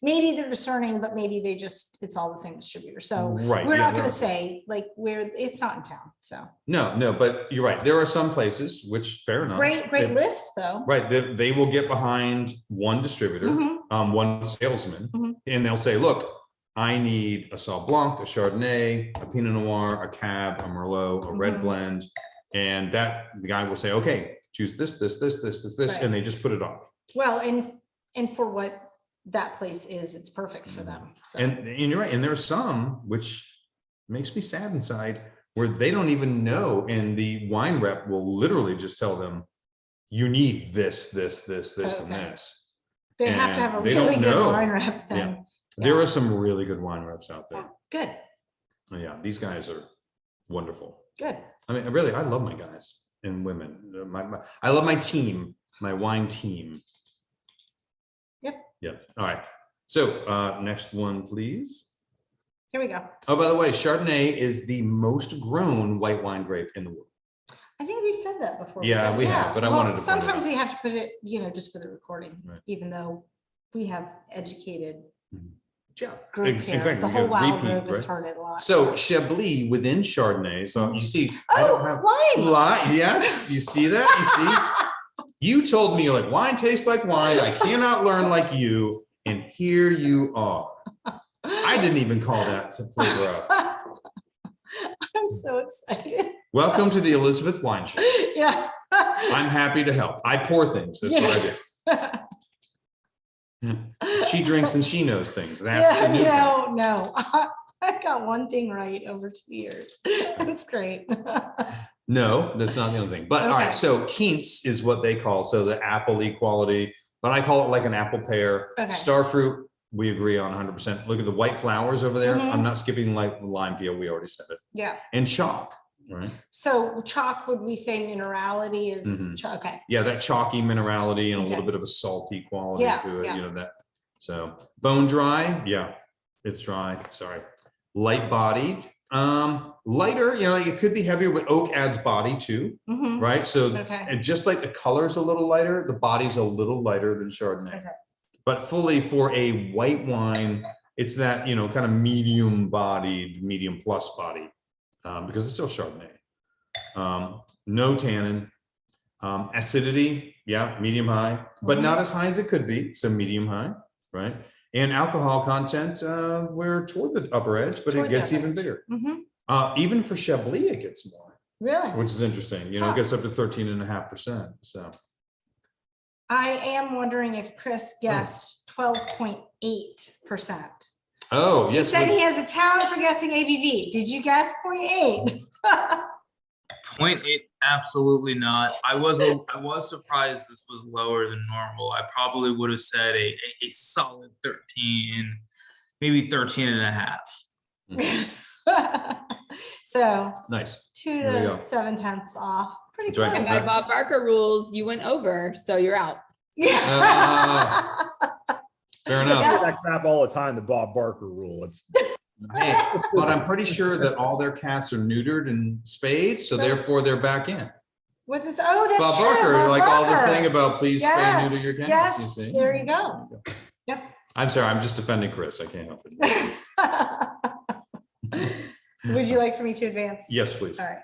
maybe they're discerning, but maybe they just, it's all the same distributor. So Right, we're yeah, not there going are to say like where it's not in town. So No, but you're right. There are some places, which fair enough. great They- list though. Right, they will get behind one distributor, Mhm. one salesman, Mhm. and they'll say, look, I need a Sauv Blanc, a Chardonnay, a Pinot Noir, a Cab, a Merlot, a red Mhm. blend. And that the guy will say, okay, choose this, Right. and they just put it on. Well, and for what that place is, it's perfect for them. So And you're right, and there are some, which makes me sad inside, where they don't even know, and the wine rep will literally just tell them, you need this, and Okay. this. they have to and have a they don't really good know. wine rep then. There Yeah. are some really good wine reps out there. Good, Yeah, these guys are wonderful. good. I mean, I love my guys and women. I love my team, my wine team. Yep. Yep. All right. So next one, please. Here we go. Oh, by the way, Chardonnay is the most grown white wine grape in the world. I think we've said that before. Yeah, we have, but I Well, wanted to point it sometimes out. we have to put it, just for the recording, Right. even though we have educated Yeah, group here. exactly. The You whole got wild repeat, group has right? heard it a lot. So Chablis within Chardonnay. So you see, I Oh, don't have lime. Yes, you see that? You see, you told me you're like, wine tastes like wine. I cannot learn like you. And here you are. I didn't even call that to flavor up. I'm so excited. Welcome to the Elizabeth Wine Show. Yeah. I'm happy to help. I pour things. That's what I do. She drinks and she knows things. That's the new thing. No. I got one thing right over 2 years. That's great. No, that's not the only thing. But all Okay. right, so quince is what they call, so the apple quality, but I call it like an apple pear. Okay. Star fruit, we agree on 100%. Look at the white flowers over there. Mhm. I'm not skipping like lime peel. We already said it. Yeah. And chalk, right? So chalk, would we say minerality is, Mhm. okay. Yeah, that chalky minerality and a little Okay. bit of a salty quality Yeah, to it, yeah. that. So bone dry, yeah, it's dry, sorry. Light bodied, lighter, it could be heavier, but oak adds body too, Mhm. right? So, Okay. and just like the color's a little lighter, the body's a little lighter than Chardonnay. Okay. But fully for a white wine, it's that, kind of medium bodied, medium plus body, because it's still Chardonnay. No tannin, acidity, yeah, medium high, but Mhm. not as high as it could be. So medium high, right? And alcohol content, we're toward the upper edge, but Toward it the gets upper even edge. bigger. Mhm. Even for Chablis, it gets more, Really? which is interesting. Huh. It gets up to 13.5%. So I am wondering if Chris guessed 12.8%. oh He yes, said he has a talent for guessing ABV. Did you guess 0.8? 0.8, absolutely not. I was surprised this was lower than normal. I probably would have said a solid 13, maybe 13 and a half. So nice. 2 There you to go. 7/10 off. Pretty That's right. close. And by Bob Barker rules, you went over, so you're out. Yeah. Fair I enough. hear that crap all the time, the Bob Barker rule. It's Hey, but I'm pretty sure that all their cats are neutered and spayed, so therefore they're back in. What does, oh, that's Bob true. Barker, Bob like all the Barker. thing about please spay and neuter your cats. Yes, You see? there you go. Yep. I'm sorry, I'm just defending Chris. I can't help it. Would you like for me to advance? Yes, please. All right.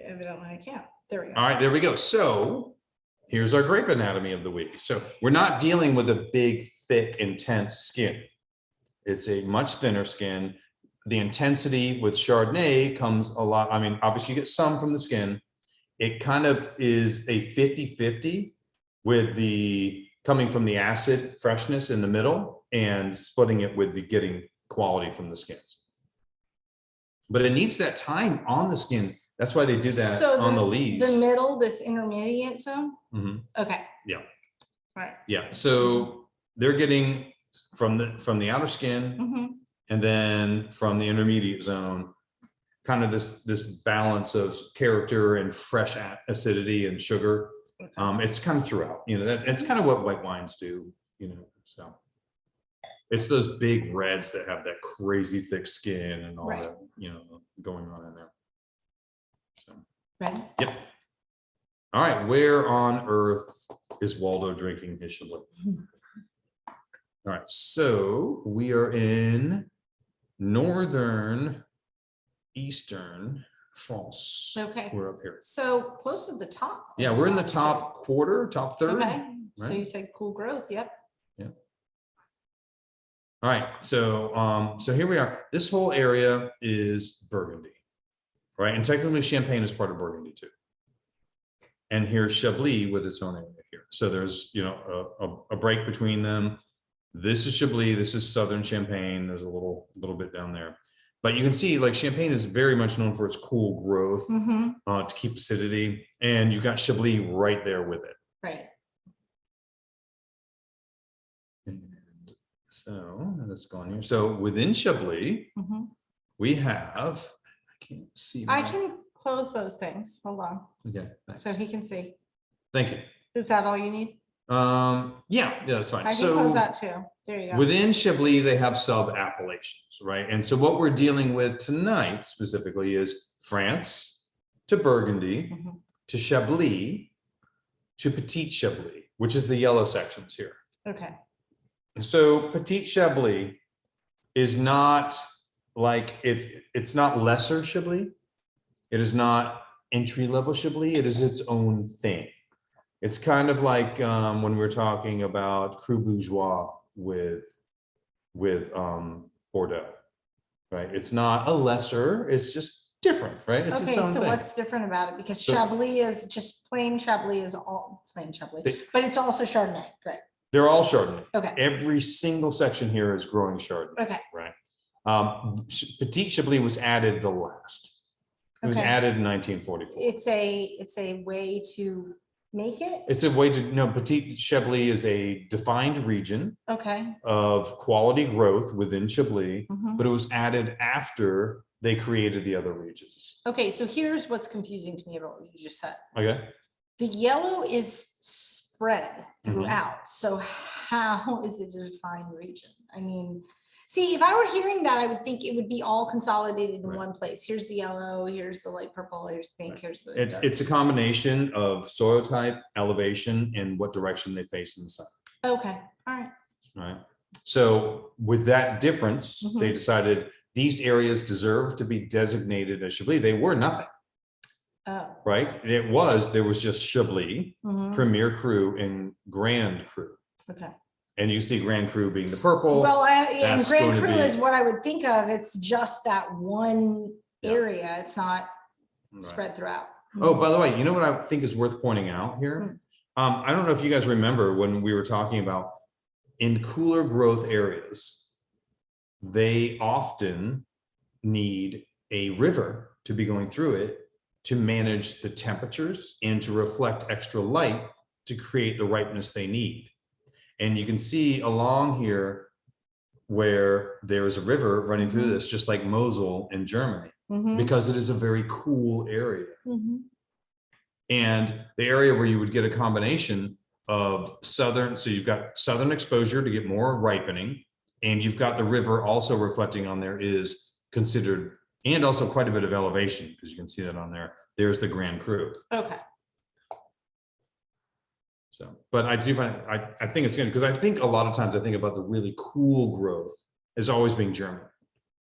Evidently I can't. There we go. All right, there we go. So here's our grape anatomy of the week. So we're not dealing with a big, thick, intense skin. It's a much thinner skin. The intensity with Chardonnay comes a lot. I mean, obviously you get some from the skin. It kind of is a 50-50 with the coming from the acid freshness in the middle and splitting it with the getting quality from the skins. But it needs that time on the skin. That's why they do that So on the leaves. The middle, this intermediate zone? Mhm. Okay. Yeah. Right. Yeah, so they're getting from the outer skin Mhm. and then from the intermediate zone, kind of this balance of character and fresh acidity and sugar. It's kind of throughout, you know, that's kind of what white wines do, you know, so. It's those big reds that have that crazy thick skin and all Right. that, you know, going on in there. So, Ready? yep. All right, where on earth is Waldo drinking his Chablis? All right, so we are in northern, eastern France. Okay. We're up here. So close to the top. of Yeah, we're in the box top quarter, top here. third. Okay. So right? you said cool growth. Yep. All right, so here we are. This whole area is Burgundy, right? And technically Champagne is part of Burgundy too. And here's Chablis with its own area here. So there's, you know, a break between them. This is Chablis, this is Southern Champagne. There's a little bit down there. But you can see like Champagne is very much known for its cool growth Mm-hmm. to keep acidity. And you've got Chablis right there with it. Right. And so let's go on here. So within Chablis, Mm-hmm. we have, I can't see. I my- can close those things. Hold on. Okay, thanks. So he can see. Thank you. Is that all you need? Yeah, that's fine. I can close So that too. There you go. within Chablis, they have sub appellations, right? And so what we're dealing with tonight specifically is France to Burgundy Mhm. to Chablis to Petit Chablis, which is the yellow sections here. Okay. So Petit Chablis is not like it's not lesser Chablis. It is not entry level Chablis. It is its own thing. It's kind of like when we're talking about Cru Bourgeois with Bordeaux, right? It's not a lesser. It's just different, right? It's Okay, its own so thing. what's different about it? Because So- Chablis is just plain Chablis is all plain Chablis, They- but it's also Chardonnay. Great. They're all Chardonnay. Okay. Every single section here is growing Chardonnay. Okay. Right. Petit Chablis was added the last. It was Okay. added in 1944. It's a way to make it. It's a way to, no, Petit Chablis is a defined region Okay. of quality growth within Chablis, Mhm. but it was added after they created the other regions. Okay, so here's what's confusing to me about what you just said. Okay. The yellow is spread Mhm. throughout. So how is it a defined region? I mean, see, if I were hearing that, I would think it would be all consolidated in Right. one place. Here's the yellow, here's the light purple, here's the pink, Right. here's the. It's, dark. it's a combination of soil type, elevation, and what direction they face in the sun. Okay, all right. Right. So with that difference, they Mhm. decided these areas deserve to be designated as Chablis. They were nothing, Oh. right? There was just Chablis, Mhm. Premier Cru, and Grand Cru. Okay. And you see Grand Cru being the purple. Well, and that's Grand going to Cru be- is what I would think of. It's just that one Yeah. area. It's not Right. spread throughout. Oh, by the way, you know what I think is worth pointing out here? I don't know if you guys remember when we were talking about in cooler growth areas, they often need a river to be going through it to manage the temperatures and to reflect extra light to create the ripeness they need. And you can see along here where there is a river running through Mhm. this, just like Mosel in Germany, Mhm. because it is a very cool area. Mhm. And the area where you would get a combination of southern, so you've got southern exposure to get more ripening, and you've got the river also reflecting on there is considered, and also quite a bit of elevation, because you can see that on there. There's the Grand Cru. Okay. So, but I do find, I think it's good, because I think a lot of times I think about the really cool growth as always being German.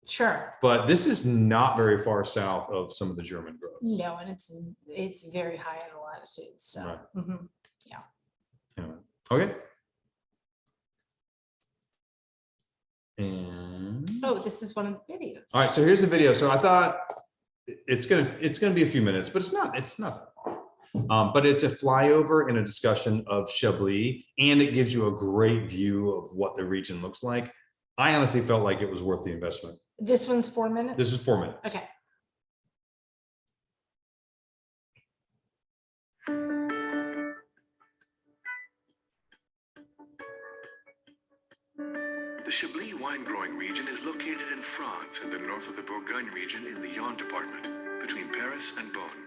Sure. But this is not very far south of some of the German growths. No, and it's very high in the latitude, so. Right. Mhm. Anyway, okay. And Oh, this is one of the videos. all right, so here's the video. So I thought it's gonna be a few minutes, but it's not that long. But it's a flyover and a discussion of Chablis, and it gives you a great view of what the region looks like. I honestly felt like it was worth the investment. This one's 4 minutes? This is 4 minutes. Okay. The Chablis wine growing region is located in France in the north of the Bourgogne region in the Yonne department, between Paris and Beaune.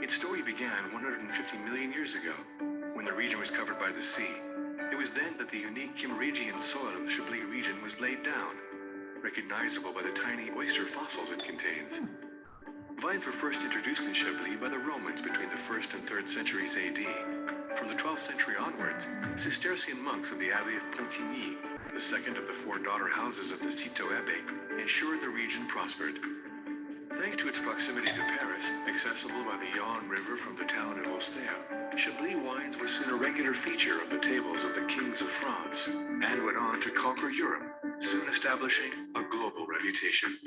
Its story began 150 million years ago, when the region was covered by the sea. It was then that the unique Kimmeridgian soil of the Chablis region was laid down, recognizable by the tiny oyster fossils it contains. Vines were first introduced in Chablis by the Romans between the 1st and 3rd centuries AD. From the 12th century onwards, Cistercian monks of the Abbey of Pontigny, the second of the 4 daughter houses of the Citeaux Abbey, ensured the region prospered. Thanks to its proximity to Paris, accessible by the Yonne River from the town of Auxerre, Chablis wines were soon a regular feature of the tables of the kings of France, and went on to conquer Europe, soon establishing a global reputation.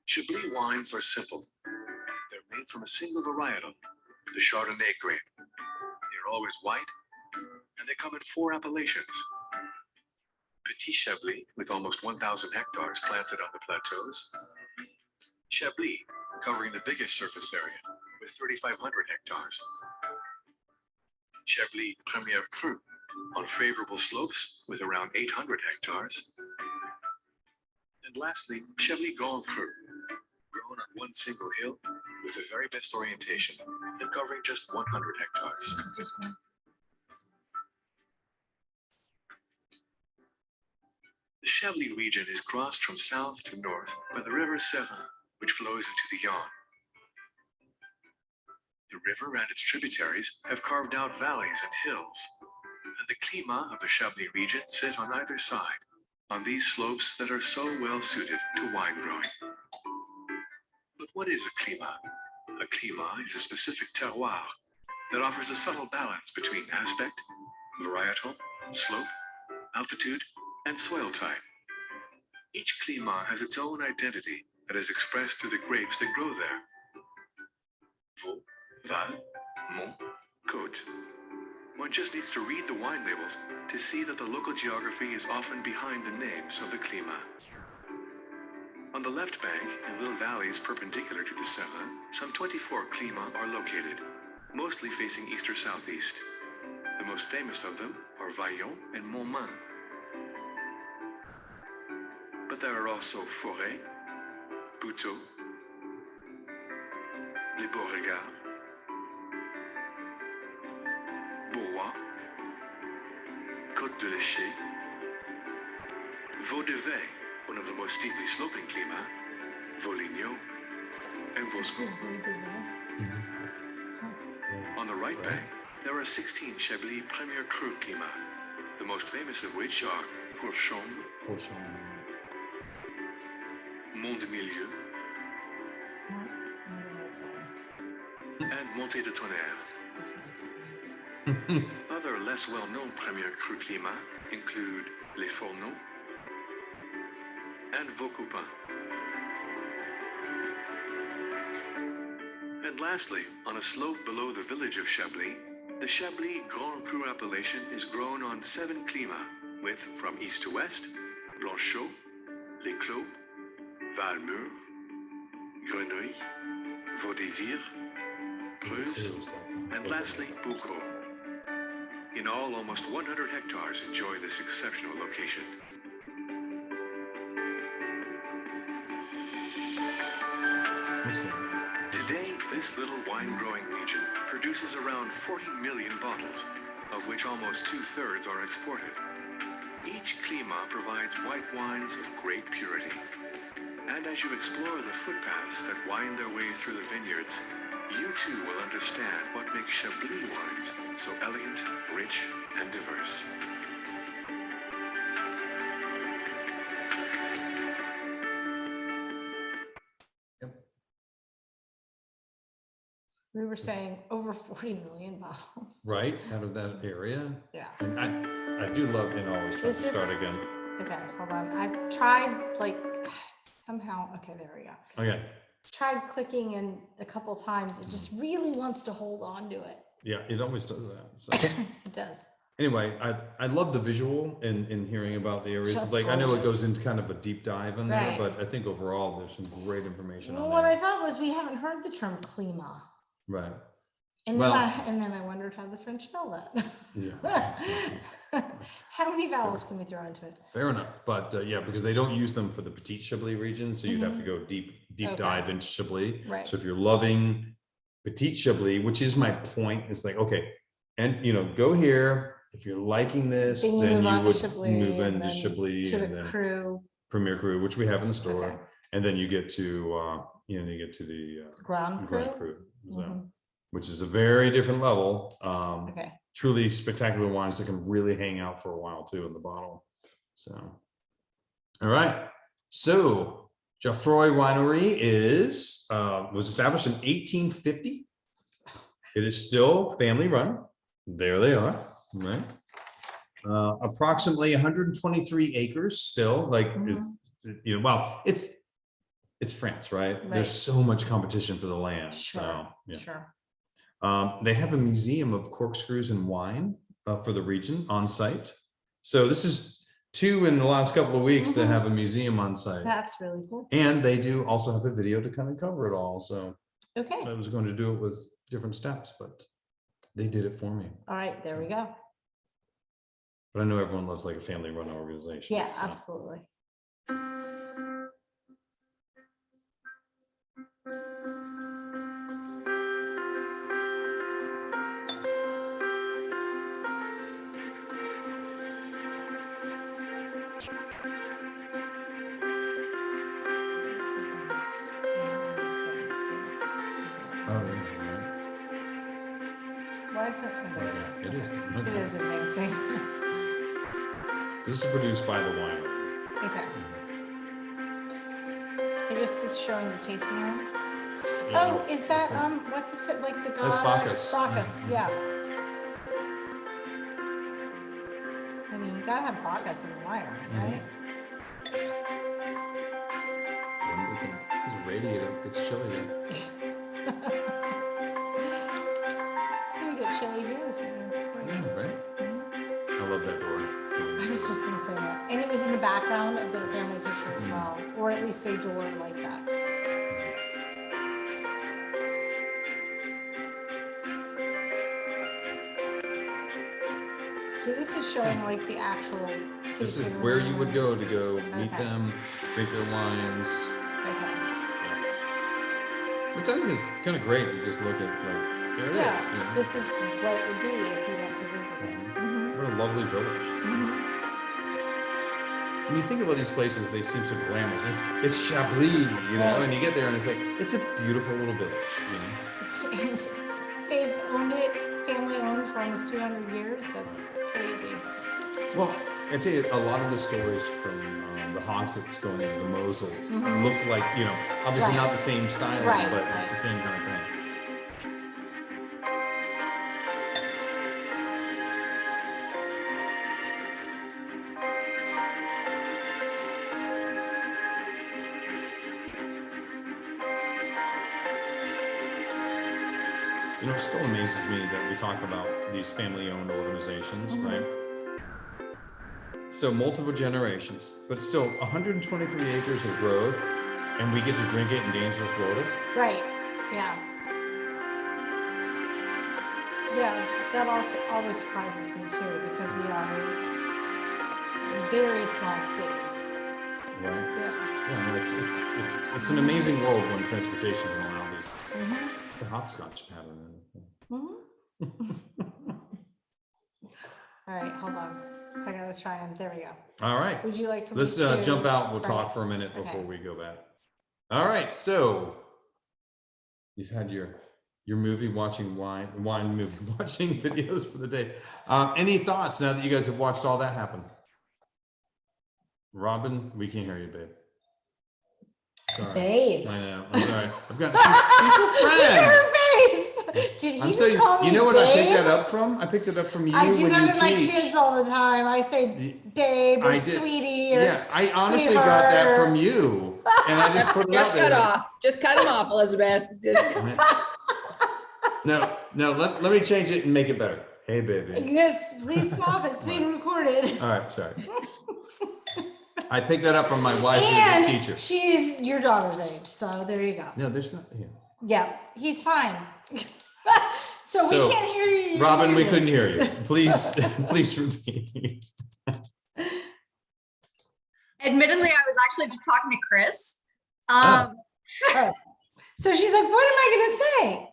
Chablis wines are simple. They're made from a single varietal, the Chardonnay grape. They're always white, and they come in 4 appellations. Petit Chablis, with almost 1,000 hectares planted on the plateaus. Chablis, covering the biggest surface area, with 3,500 hectares. Chablis Première Cru, on favorable slopes, with around 800 hectares. And lastly, Chablis Grand Cru, grown on one single hill, with the very best orientation, and covering just 100 hectares. The Chablis region is crossed from south to north by the river Severn, which flows into the Yonne. The river and its tributaries have carved out valleys and hills, and the climat of the Chablis region sit on either side, on these slopes that are so well suited to wine growing. But what is a climat? A climat is a specific terroir that offers a subtle balance between aspect, varietal, slope, altitude, and soil type. Each climat has its own identity that is expressed through the grapes that grow there. Vaux, Val, Mont, Côte. One just needs to read the wine labels to see that the local geography is often behind the names of the climat. On the left bank, in little valleys perpendicular to the Severn, some 24 climats are located, mostly facing east or southeast. The most famous of them are Vaillon and Montmain. But there are also Forêt, Bouteaux, Les Beauregards, Beaurois, Côte de l'Éché, Vaux-de-Vey, one of the most steeply sloping climats, Vaux-Lignon, and Voscourt. On the right bank, there are 16 Chablis Première Cru climats, the most famous of which are Fourchon, Mont-de-Milieu, and Montée de Tonnerre. Other less well-known Première Cru climats include Les Fourneaux and Vaucoupin. And lastly, on a slope below the village of Chablis, the Chablis Grand Cru appellation is grown on 7 climats, with, from east to west, Blanchot, Les Clos, Valmur, Grenouille, Vaudésir, Preuze, and lastly, Boucau. In all, almost 100 hectares enjoy this exceptional location. Today, this little wine-growing region produces around 40 million bottles, of which almost 2/3 are exported. Each climat provides white wines of great purity. And as you explore the footpaths that wind their way through the vineyards, you too will understand what makes Chablis wines so elegant, rich, and diverse. We were saying over 40 million bottles. right out of that area. Yeah. And I do love and always try to This is- start again. Okay, hold on. I've tried like somehow, okay, there we go. Okay. Tried clicking in a couple times. It just really wants to hold on to it. Yeah, it always does that. So It does. anyway, I love the visual in hearing about the areas. Just Like I know it gorgeous. goes into kind of a deep dive in there, Right. but I think overall there's some great information Well, on what there. I thought was we haven't heard the term clima. Right. And Well- then I wondered how the French spell that. Yeah. How many vowels can we throw into it? Fair enough. But yeah, because they don't use them for the Petit Chablis region, so you'd have to go deep Okay. dive into Chablis. Right. So if you're loving Petit Chablis, which is my point, it's like, okay, and go here. If you're liking this, Then you then move you on to would Chablis move and into then Chablis To and the then crew, Premier Cru, which we have in the store. Okay. And then you get to you get to the ground crew. Grand Cru, so, Mhm. which is a very different level. Okay. Truly spectacular wines that can really hang out for a while too in the bottle. So, all right. So Geoffroy Winery was established in 1850. It is still family run. There they are, right? Approximately 123 acres still, like well, it's France, right? Right. There's so much competition for the land. Sure. So yeah. Sure. They have a museum of corkscrews and wine for the region on site. So this is 2 in the last couple of weeks that have a museum on site. That's really cool. And they do also have a video to kind of cover it all. So Okay. I was going to do it with different steps, but they did it for me. All right. There we go. But I know everyone loves like a family run organization. Yeah, so. absolutely. Oh, yeah, right. Why is it? Yeah, it is. It is advancing. This is produced by the winery. Okay. I guess this is showing the tasting room. Yeah, Oh, is that, I think- what's this, like the That's god? Bacchus. Bacchus, yeah. I mean, you gotta have Bacchus in the winery, right? When we can- It's radiator, it's chilly. It's gonna get chilly here this evening. Yeah, right? I love that door. I was just gonna say that. And it was in the background of their family picture as well, or at least a door like that. So this is showing like the actual This is tasting where you room. would go to go meet Okay. them, drink their wines. Okay. Which I think is kind of great to just look at, like, there it is. Yeah, this is what it would be if you went to visit it. Mhm. What a lovely village. Mhm. When you think about these places, they seem so glamorous. It's Chablis, Right. and you get there and it's like, it's a beautiful little village, They've owned it, family owned for almost 200 years. That's crazy. Well, I tell you, a lot of the stories from the hogs that's going into the Mosel look like, obviously Right. not the same style, Right, but right. it's the same kind of thing. It still amazes me that we talk about these family-owned organizations, right? So multiple generations, but still 123 acres of growth, and we get to drink it in Gainesville, Florida. Right. Yeah. Yeah, that also always surprises me too, because we are a very small city. Right? Yeah. Yeah, no, it's an amazing world when transportation can allow these things. Mhm. The hopscotch pattern. and everything. Mhm. All right, hold on. I gotta try and there we go. All right. Would you like for me Let's to jump out. We'll Right. talk for a minute Okay. before we go back. All right. So you've had your movie watching wine movie watching videos for the day. Any thoughts now that you guys have watched all that happen? Robin, we can't hear you, babe. Sorry. Babe. I know. I'm sorry. I've got she's a friend. Her face. Did I'm you so, just call me you know what I picked that babe? up from? I picked it up from you I when do you that with my teach. kids all the time. I say babe or I did. sweetie or Yeah, I honestly got that sweetheart. from you, and I just put it out Just cut there. off. Just cut him off, Elizabeth. Just No, let me change it and make it better. Hey, baby. Yes, please stop. It's being recorded. All right, sorry. I picked that up from my wife, who's a And teacher. she's your daughter's age, so there you go. No, there's not. Yeah. Yeah, he's fine. So we So, can't hear you. Robin, we clearly. couldn't hear you. Please, please repeat. Admittedly, I was actually just talking to Chris. Oh. So she's like, what am I gonna say?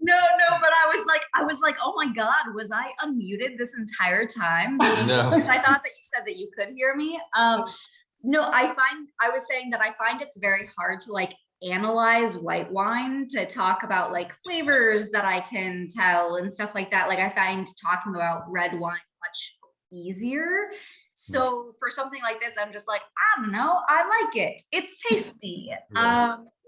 No, but I was like, oh my God, was I unmuted this entire time? No. Because I thought that you said that you could hear me. No, I was saying that I find it's very hard to like analyze white wine, to talk about like flavors that I can tell and stuff like that. Like I find talking about red wine much easier. So for something like this, I'm just like, I don't know, I like it. It's tasty,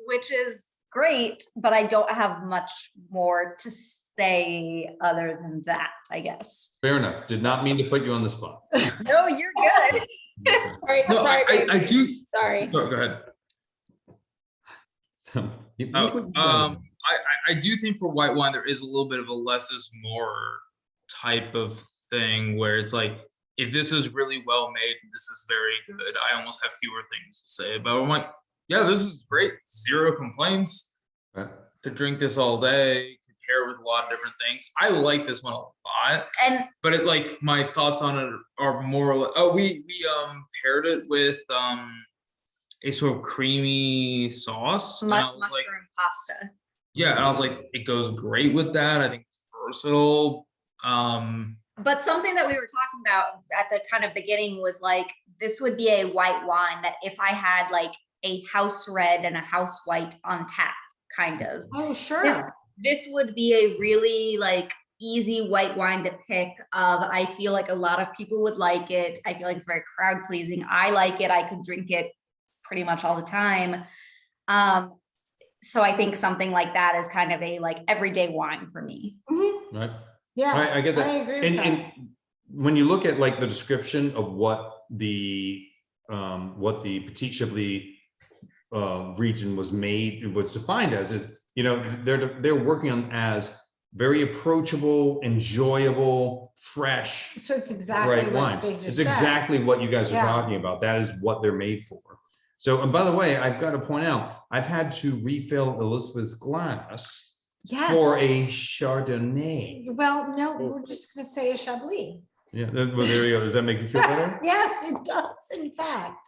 which is great, but I don't have much more to say other than that, I guess. Fair enough. Did not mean to put you on the spot. No, you're good. sorry, No, sorry, babe. I do. Sorry. Sorry, go ahead. So, look what you've done. I do think for white wine there is a little bit of a less is more type of thing where it's like, if this is really well made, this is very good, I almost have fewer things to say about it. I'm like, yeah, this is great, zero complaints. Right. To drink this all day, to pair with a lot of different things. I like this one a lot, And but it like my thoughts on it are more like, oh, we paired it with a sort of creamy sauce, and I was mushroom like, pasta. yeah, and I was like, it goes great with that. I think it's versatile. But something that we were talking about at the kind of beginning was like, this would be a white wine that if I had like a house red and a house white on tap, kind of. Oh, sure. This would be a really like easy white wine to pick of. I feel like a lot of people would like it. I feel like it's very crowd pleasing. I like it. I could drink it pretty much all the time. So I think something like that is kind of a like everyday wine for me. Mhm. Right. Yeah, I get that. I agree with that. And when you look at like the description of what the Petit Chablis region was defined as, is, you know, they're working on as very approachable, enjoyable, fresh, So it's exactly right what wines. they just It's said. exactly what you guys are Yeah. talking about. That is what they're made for. So, and by the way, I've got to point out, I've had to refill Elizabeth's glass Yes. for a Chardonnay. Well, no, we're just gonna say a Chablis. Yeah, well, there you go. Does that make you feel better? Yes, it does, in fact.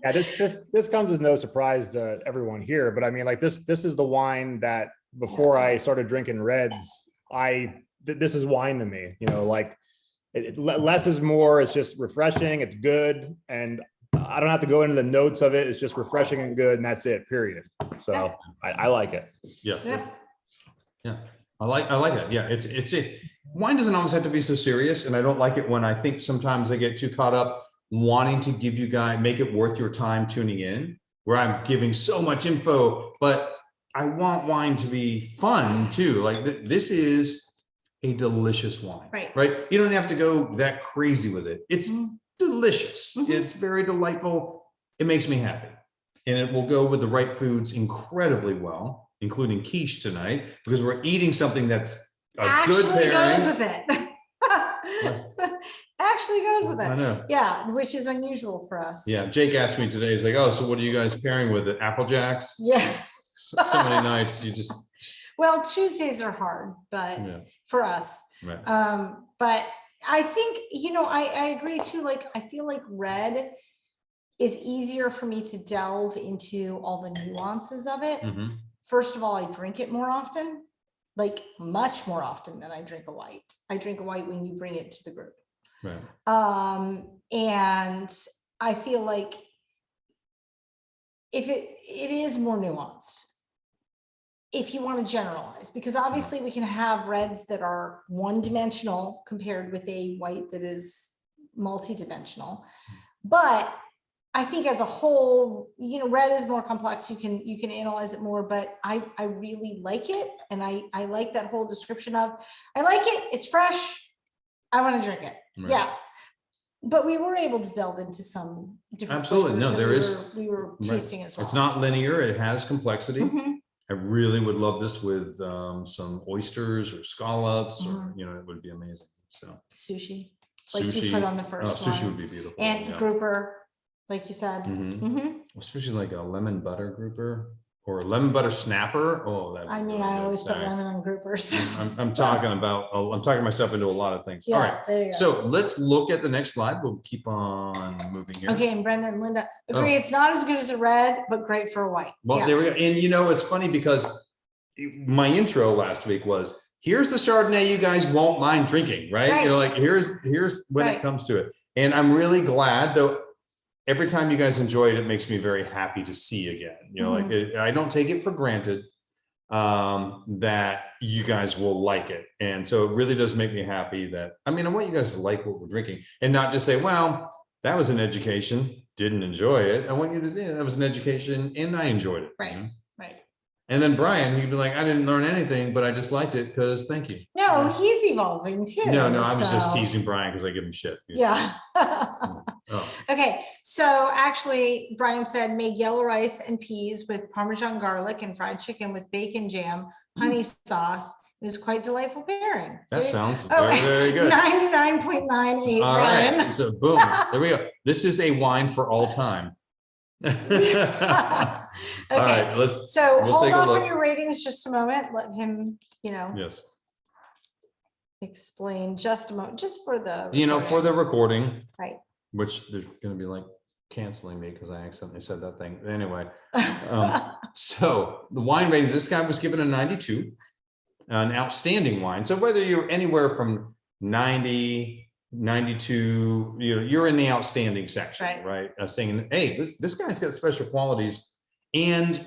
Yeah, this comes as no surprise to everyone here, but I mean, like this is the wine that before I started drinking reds, this is wine to me, you know, like less is more. It's just refreshing. It's good. And I don't have to go into the notes of it. It's just refreshing and good. And that's it, period. So I like it. Yeah. Yeah. Yeah. I like that. Yeah. It's wine doesn't always have to be so serious. And I don't like it when I think sometimes I get too caught up wanting to give you guys, make it worth your time tuning in, where I'm giving so much info, but I want wine to be fun too. Like this is a delicious wine, right? You don't have to go that crazy with it. It's delicious. It's very delightful. It makes me happy. And it will go with the right foods incredibly well, including quiche tonight, because we're eating something that's a good Actually pairing. goes with it. Actually goes with I it. know. Yeah, which is unusual for us. Yeah, Jake asked me today, he's like, oh, so what are you guys pairing with it? Apple Jacks? Yeah. So many nights you just, Well, Tuesdays are hard, but yeah, for us. right. But I think, you know, I agree too. Like, I feel like red is easier for me to delve into all the nuances of it. Mhm. First of all, I drink it more often, like much more often than I drink a white. I drink a white when you bring it to the group. Right. And I feel like if it is more nuanced, if you want to generalize, because obviously we can have reds that are one-dimensional compared with a white that is multi-dimensional. But I think as a whole, red is more complex. You can analyze it more, but I really like it. And I like that whole description of, I like it. It's fresh. I want to drink it. Right. Yeah. But we were able to delve into some different. Absolutely. flavors No, that there is. we were tasting as well. It's not linear. It has complexity. Mhm. I really would love this with some oysters or scallops, or Mhm. it would be amazing. So Sushi, like you sushi, put on the first sushi one. would be beautiful. And yeah. grouper, like you said. Mhm. Mhm. Especially like a lemon butter grouper or a lemon butter snapper. Oh, that's. I mean, I always put lemon on groupers. I'm talking myself into a lot of things. All right. Yeah, there you go. So let's look at the next slide. We'll keep on moving here. Okay, and Brenda and Linda agree. Oh. It's not as good as a red, but great for a white. Well, Yeah. there we go. And it's funny because my intro last week was, here's the Chardonnay you guys won't mind drinking, right? Right. Like here's when Right. it comes to it. And I'm really glad, though, every time you guys enjoy it, it makes me very happy to see again. I don't take it for granted that you guys will like it. And so it really does make me happy that, I want you guys to like what we're drinking and not just say, well, that was an education, didn't enjoy it. I want you to say that was an education and I enjoyed it. Right. Right. And then Brian, you'd be like, I didn't learn anything, but I just liked it because thank you. No, he's evolving too. No, I was just so- teasing Brian because I give him shit. Yeah. Oh. Okay, so actually, Brian said make yellow rice and peas with Parmesan garlic and fried chicken with bacon jam, honey sauce. It was quite delightful pairing. That sounds Oh, very, very good. 99.98, All Brian. right, so boom, there we go. This is a wine for all time. All right, let's. So we'll hold take a off look. on your ratings just a moment. Let him, Yes. explain just a moment, just for the. For the recording, Right. which they're going to be like canceling me because I accidentally said that thing. Anyway, so the wine ratings, this guy was given a 92, an outstanding wine. So whether you're anywhere from 90, 92, you're in the outstanding section, right? Saying, hey, this guy's got special qualities. And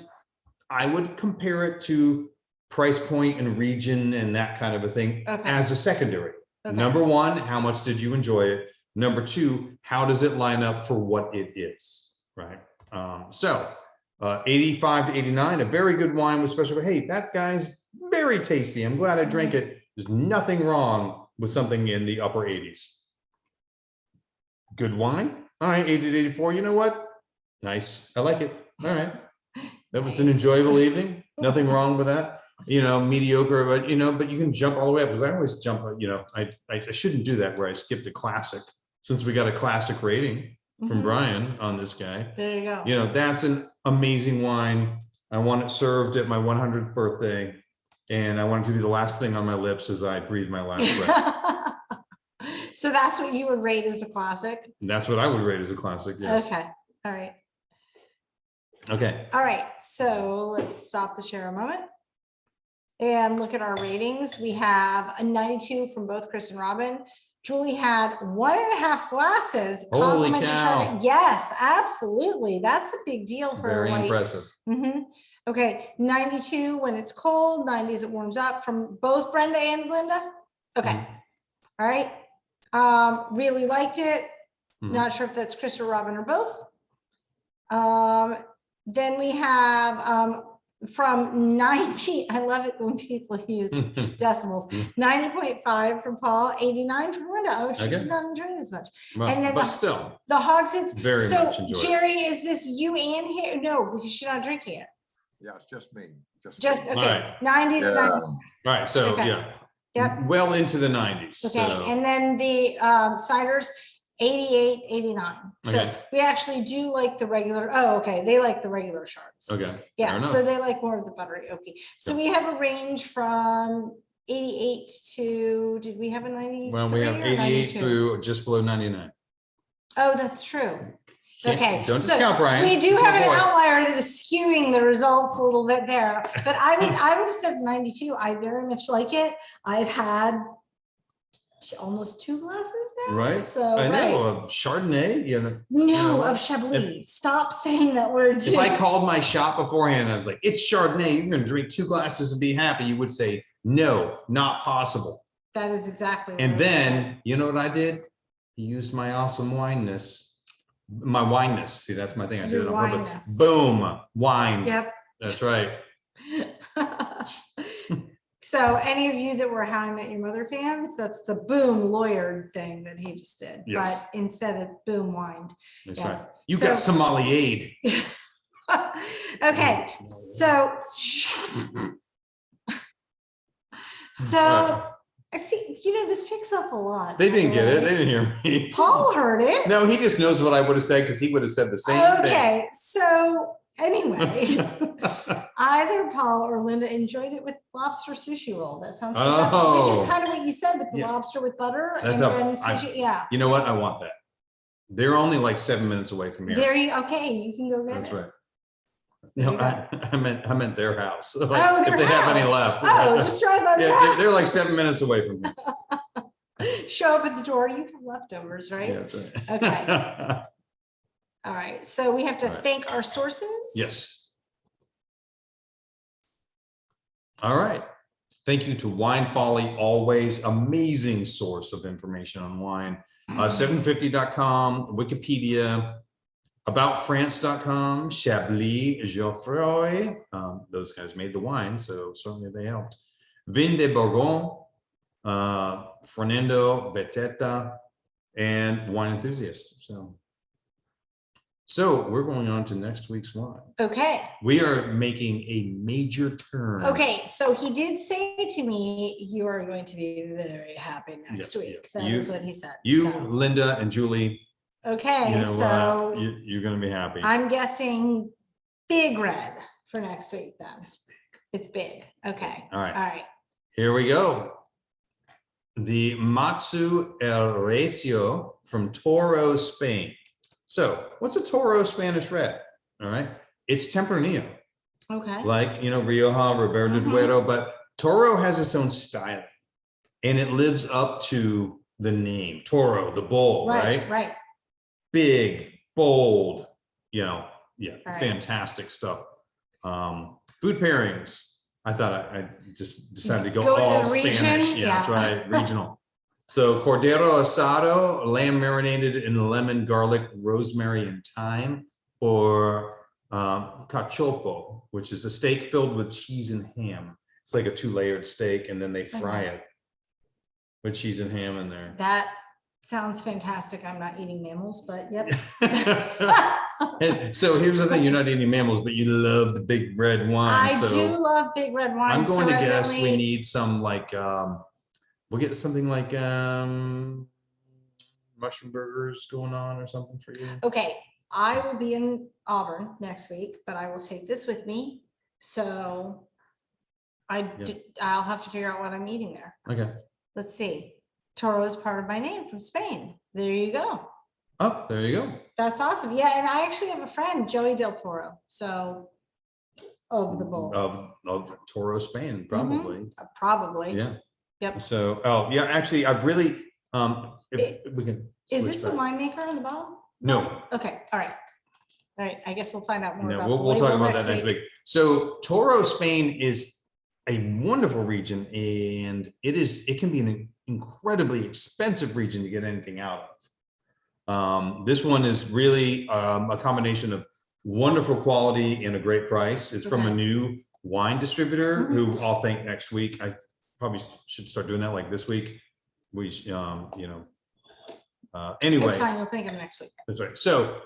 I would compare it to price point and region and that kind of a thing as a secondary. Okay. Number one, how much did you enjoy it? Number two, how does it line up for what it is, right? 85 to 89, a very good wine with special. Hey, that guy's very tasty. I'm glad I drank it. There's nothing wrong with something in the upper 80s. Good wine. All right, 80 to 84. You know what? Nice. I like it. All right. That was an enjoyable evening. Nothing wrong with that. Mediocre, but but you can jump all the way up because I always jump. I shouldn't do that where I skipped a classic since we got a classic rating from Brian on this guy. There you go. That's an amazing wine. I want it served at my 100th birthday, and I want it to be the last thing on my lips as I breathe my last breath. So that's what you would rate as a classic? And that's what I would rate as a classic. Yes. Okay. All right. Okay. All right. So let's stop the share a moment and look at our ratings. We have a 92 from both Chris and Robin. Julie had 1.5 glasses. Holy Complimentary cow. Chardonnay. Yes, absolutely. That's a big deal for Very a white. impressive. Okay, 92 when it's cold, 90s it warms up from both Brenda and Linda. Okay, all right. Really liked it. Not sure if that's Chris or Robin or both. Then we have from 90, I love it when people use decimals, 90.5 from Paul, 89 from Linda. Oh, she did not enjoy it as much. Well, And then but still, the hogsheads. very So much enjoyed it. Jerry, is this you and here? No, because you're not drinking it. Yeah, it's just me. Just, me. okay, Right. 90 to 90. All right, so Okay. yeah. Yep. Well into the 90s. Okay, So. and then the ciders, 88, 89. So Okay. we actually do like the regular, oh, okay, they like the regular shards. Okay. fair Yeah, enough. so they like more of the buttery oaky. So we have a range from 88 to, did we have a 90? Well, we have 88 through just below 99. Oh, that's true. Can't- Okay. Don't so discount Brian. We do Good have an boy. outlier that is skewing the results a little bit there, but I would have said 92. I very much like it. I've had almost 2 glasses now. Right. So I right. know, Chardonnay, No, know, of Chablis. Stop saying that word too. if I called my shop beforehand, and I was like, it's Chardonnay, you're going to drink 2 glasses and be happy, you would say, no, not possible. That is exactly what I And would say. then, you know what I did? I used my awesome wineness. My wineness. See, that's my thing. I did Your it on wineness. purpose. Boom, wine. Yep. That's right. So any of you that were How I Met Your Mother fans, that's the boom lawyer thing that he just did, Yes. but instead of boom wined. That's Yeah. right. You got So- sommelier. Okay, so I see, this picks up a lot. They didn't get it. They really. didn't hear me. Paul heard it. No, he just knows what I would have said because he would have said the same thing. Okay, so anyway, either Paul or Linda enjoyed it with lobster sushi roll. That sounds fantastic, which Oh. is kind of what you said with the Yeah. lobster with butter That's and a- then I- sushi. Yeah, You know what? I want that. They're only like 7 minutes away from here. there you, okay, you can go get That's it. right. There No, you go. I meant their house. Like, Oh, if their they have any house. left. Oh, just drive by Yeah, their they're like 7 minutes away from here. house. Show up at the door, you have leftovers, Yeah, right? that's right. Okay. All right, so we have to All right. thank our sources. Yes. All right. Thank you to Wine Folly, always amazing source of information on wine. 750.com, Wikipedia, aboutfrance.com, Chablis, Geoffroy. Those guys made the wine, so certainly they helped. Vin de Bourgogne, Fernando Beteta, and Wine Enthusiast. So we're going on to next week's wine. Okay. We are making a major turn. Okay, so he did say to me, you are going to be very happy next Yes, week. yes. That You- is what he said. You, So, Linda, and Julie, okay, so you're going to be happy. I'm guessing big red for next week then. It's big. Okay. All right. All right. Here we go. The Matsu El Recio from Toro, Spain. So what's a Toro Spanish red? All right. It's Tempranillo, Okay. like, Rioja, Ribera de Mhm. Duero, but Toro has its own style and it lives up to the name Toro, the bull, right? Right. Big, bold, yeah, right. fantastic stuff. Food pairings. I thought I just decided to go Go to all the region, Spanish. Yeah, that's yeah. right, regional. So Cordero asado, lamb marinated in lemon, garlic, rosemary, and thyme, or cachopo, which is a steak filled with cheese and ham. It's like a 2-layered steak, and then they fry it with cheese and ham in there. That sounds fantastic. I'm not eating mammals, but yep. And so here's the thing, you're not eating mammals, but you love the big red wine. I So do love big red wine. I'm going so to guess we evidently- need some like, we'll get something like mushroom burgers going on or something for you. Okay, I will be in Auburn next week, but I will take this with me. So I'll have to figure out what I'm eating there. Okay. Let's see. Toro is part of my name from Spain. There you go. Oh, there you go. That's awesome. Yeah, and I actually have a friend, Joey Del Toro. So of the bull. Of Toro, Spain, probably. Probably. Yeah. Yep. So, yeah, actually, I've really, if we can. Is switch this the back. winemaker on the bottom? No, Okay, all right. All right, I guess we'll find out more no, about we'll the talk label about that next week. So Toro, Spain is a wonderful region, and it can be an incredibly expensive region to get anything out of. This one is really a combination of wonderful quality and a great price. It's from a Okay. new wine distributor Mhm. who I'll thank next week. I probably should start doing that like this week. We, anyway. It's fine, you'll think of next week. That's right. So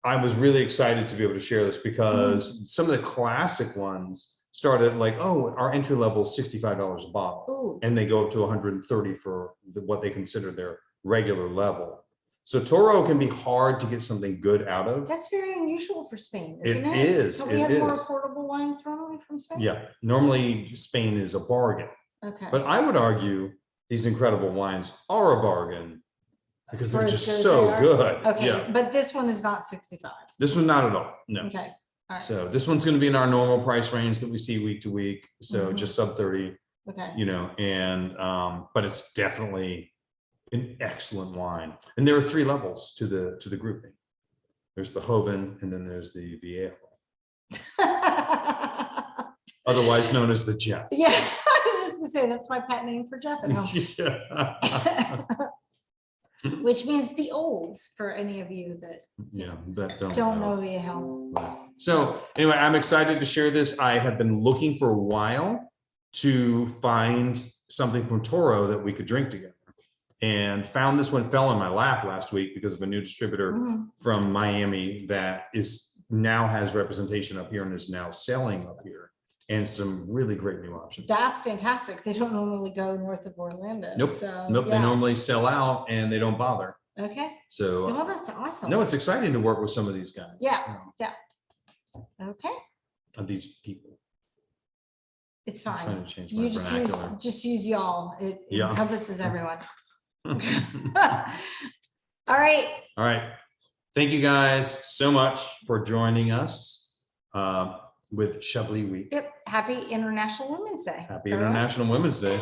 I was really excited to be able to share this because some of the classic ones started like, oh, our entry level is $65 a bottle. Ooh, And they go up to 130 for what they consider their regular level. So Toro can be hard to get something good out of. that's very unusual for Spain, It isn't it? is, Don't we it have more is. affordable wines normally from Spain? Yeah, normally Spain is a bargain, Okay. but I would argue these incredible wines are a bargain because For they're as just good as so they are? good. Okay, Yeah, but this one is not 65. this one not at all. No. Okay, all right, So this one's going to be in our normal price range that we see week to week. So Mhm. just sub 30, okay. and but it's definitely an excellent wine. And there are 3 levels to the grouping. There's the Joven and then there's the Viejo, otherwise known as the Jeff. Yeah, I was just gonna say, that's my pet name for Jeff at home. Yeah. which means the olds for any of you that Yeah, that don't know the hell. Right. So anyway, I'm excited to share this. I have been looking for a while to find something from Toro that we could drink together, and found this one. Fell in my lap last week because of a new distributor Mhm. from Miami that is now has representation up here and is now selling up here, and some really great new options. That's fantastic. They don't normally go north of Orlando. Nope, So, nope. They yeah. normally sell out and they don't bother. Okay. So Well, that's awesome. no, it's exciting to work with some of these guys. Yeah. Yeah. Okay. Of these people. It's I'm fine. trying to change my You just vernacular. use y'all. It Yeah. encompasses everyone. All All right. right. Thank you guys so much for joining us with Chablis Week. Yep. Happy International Women's Day. Happy everyone. International Women's Day.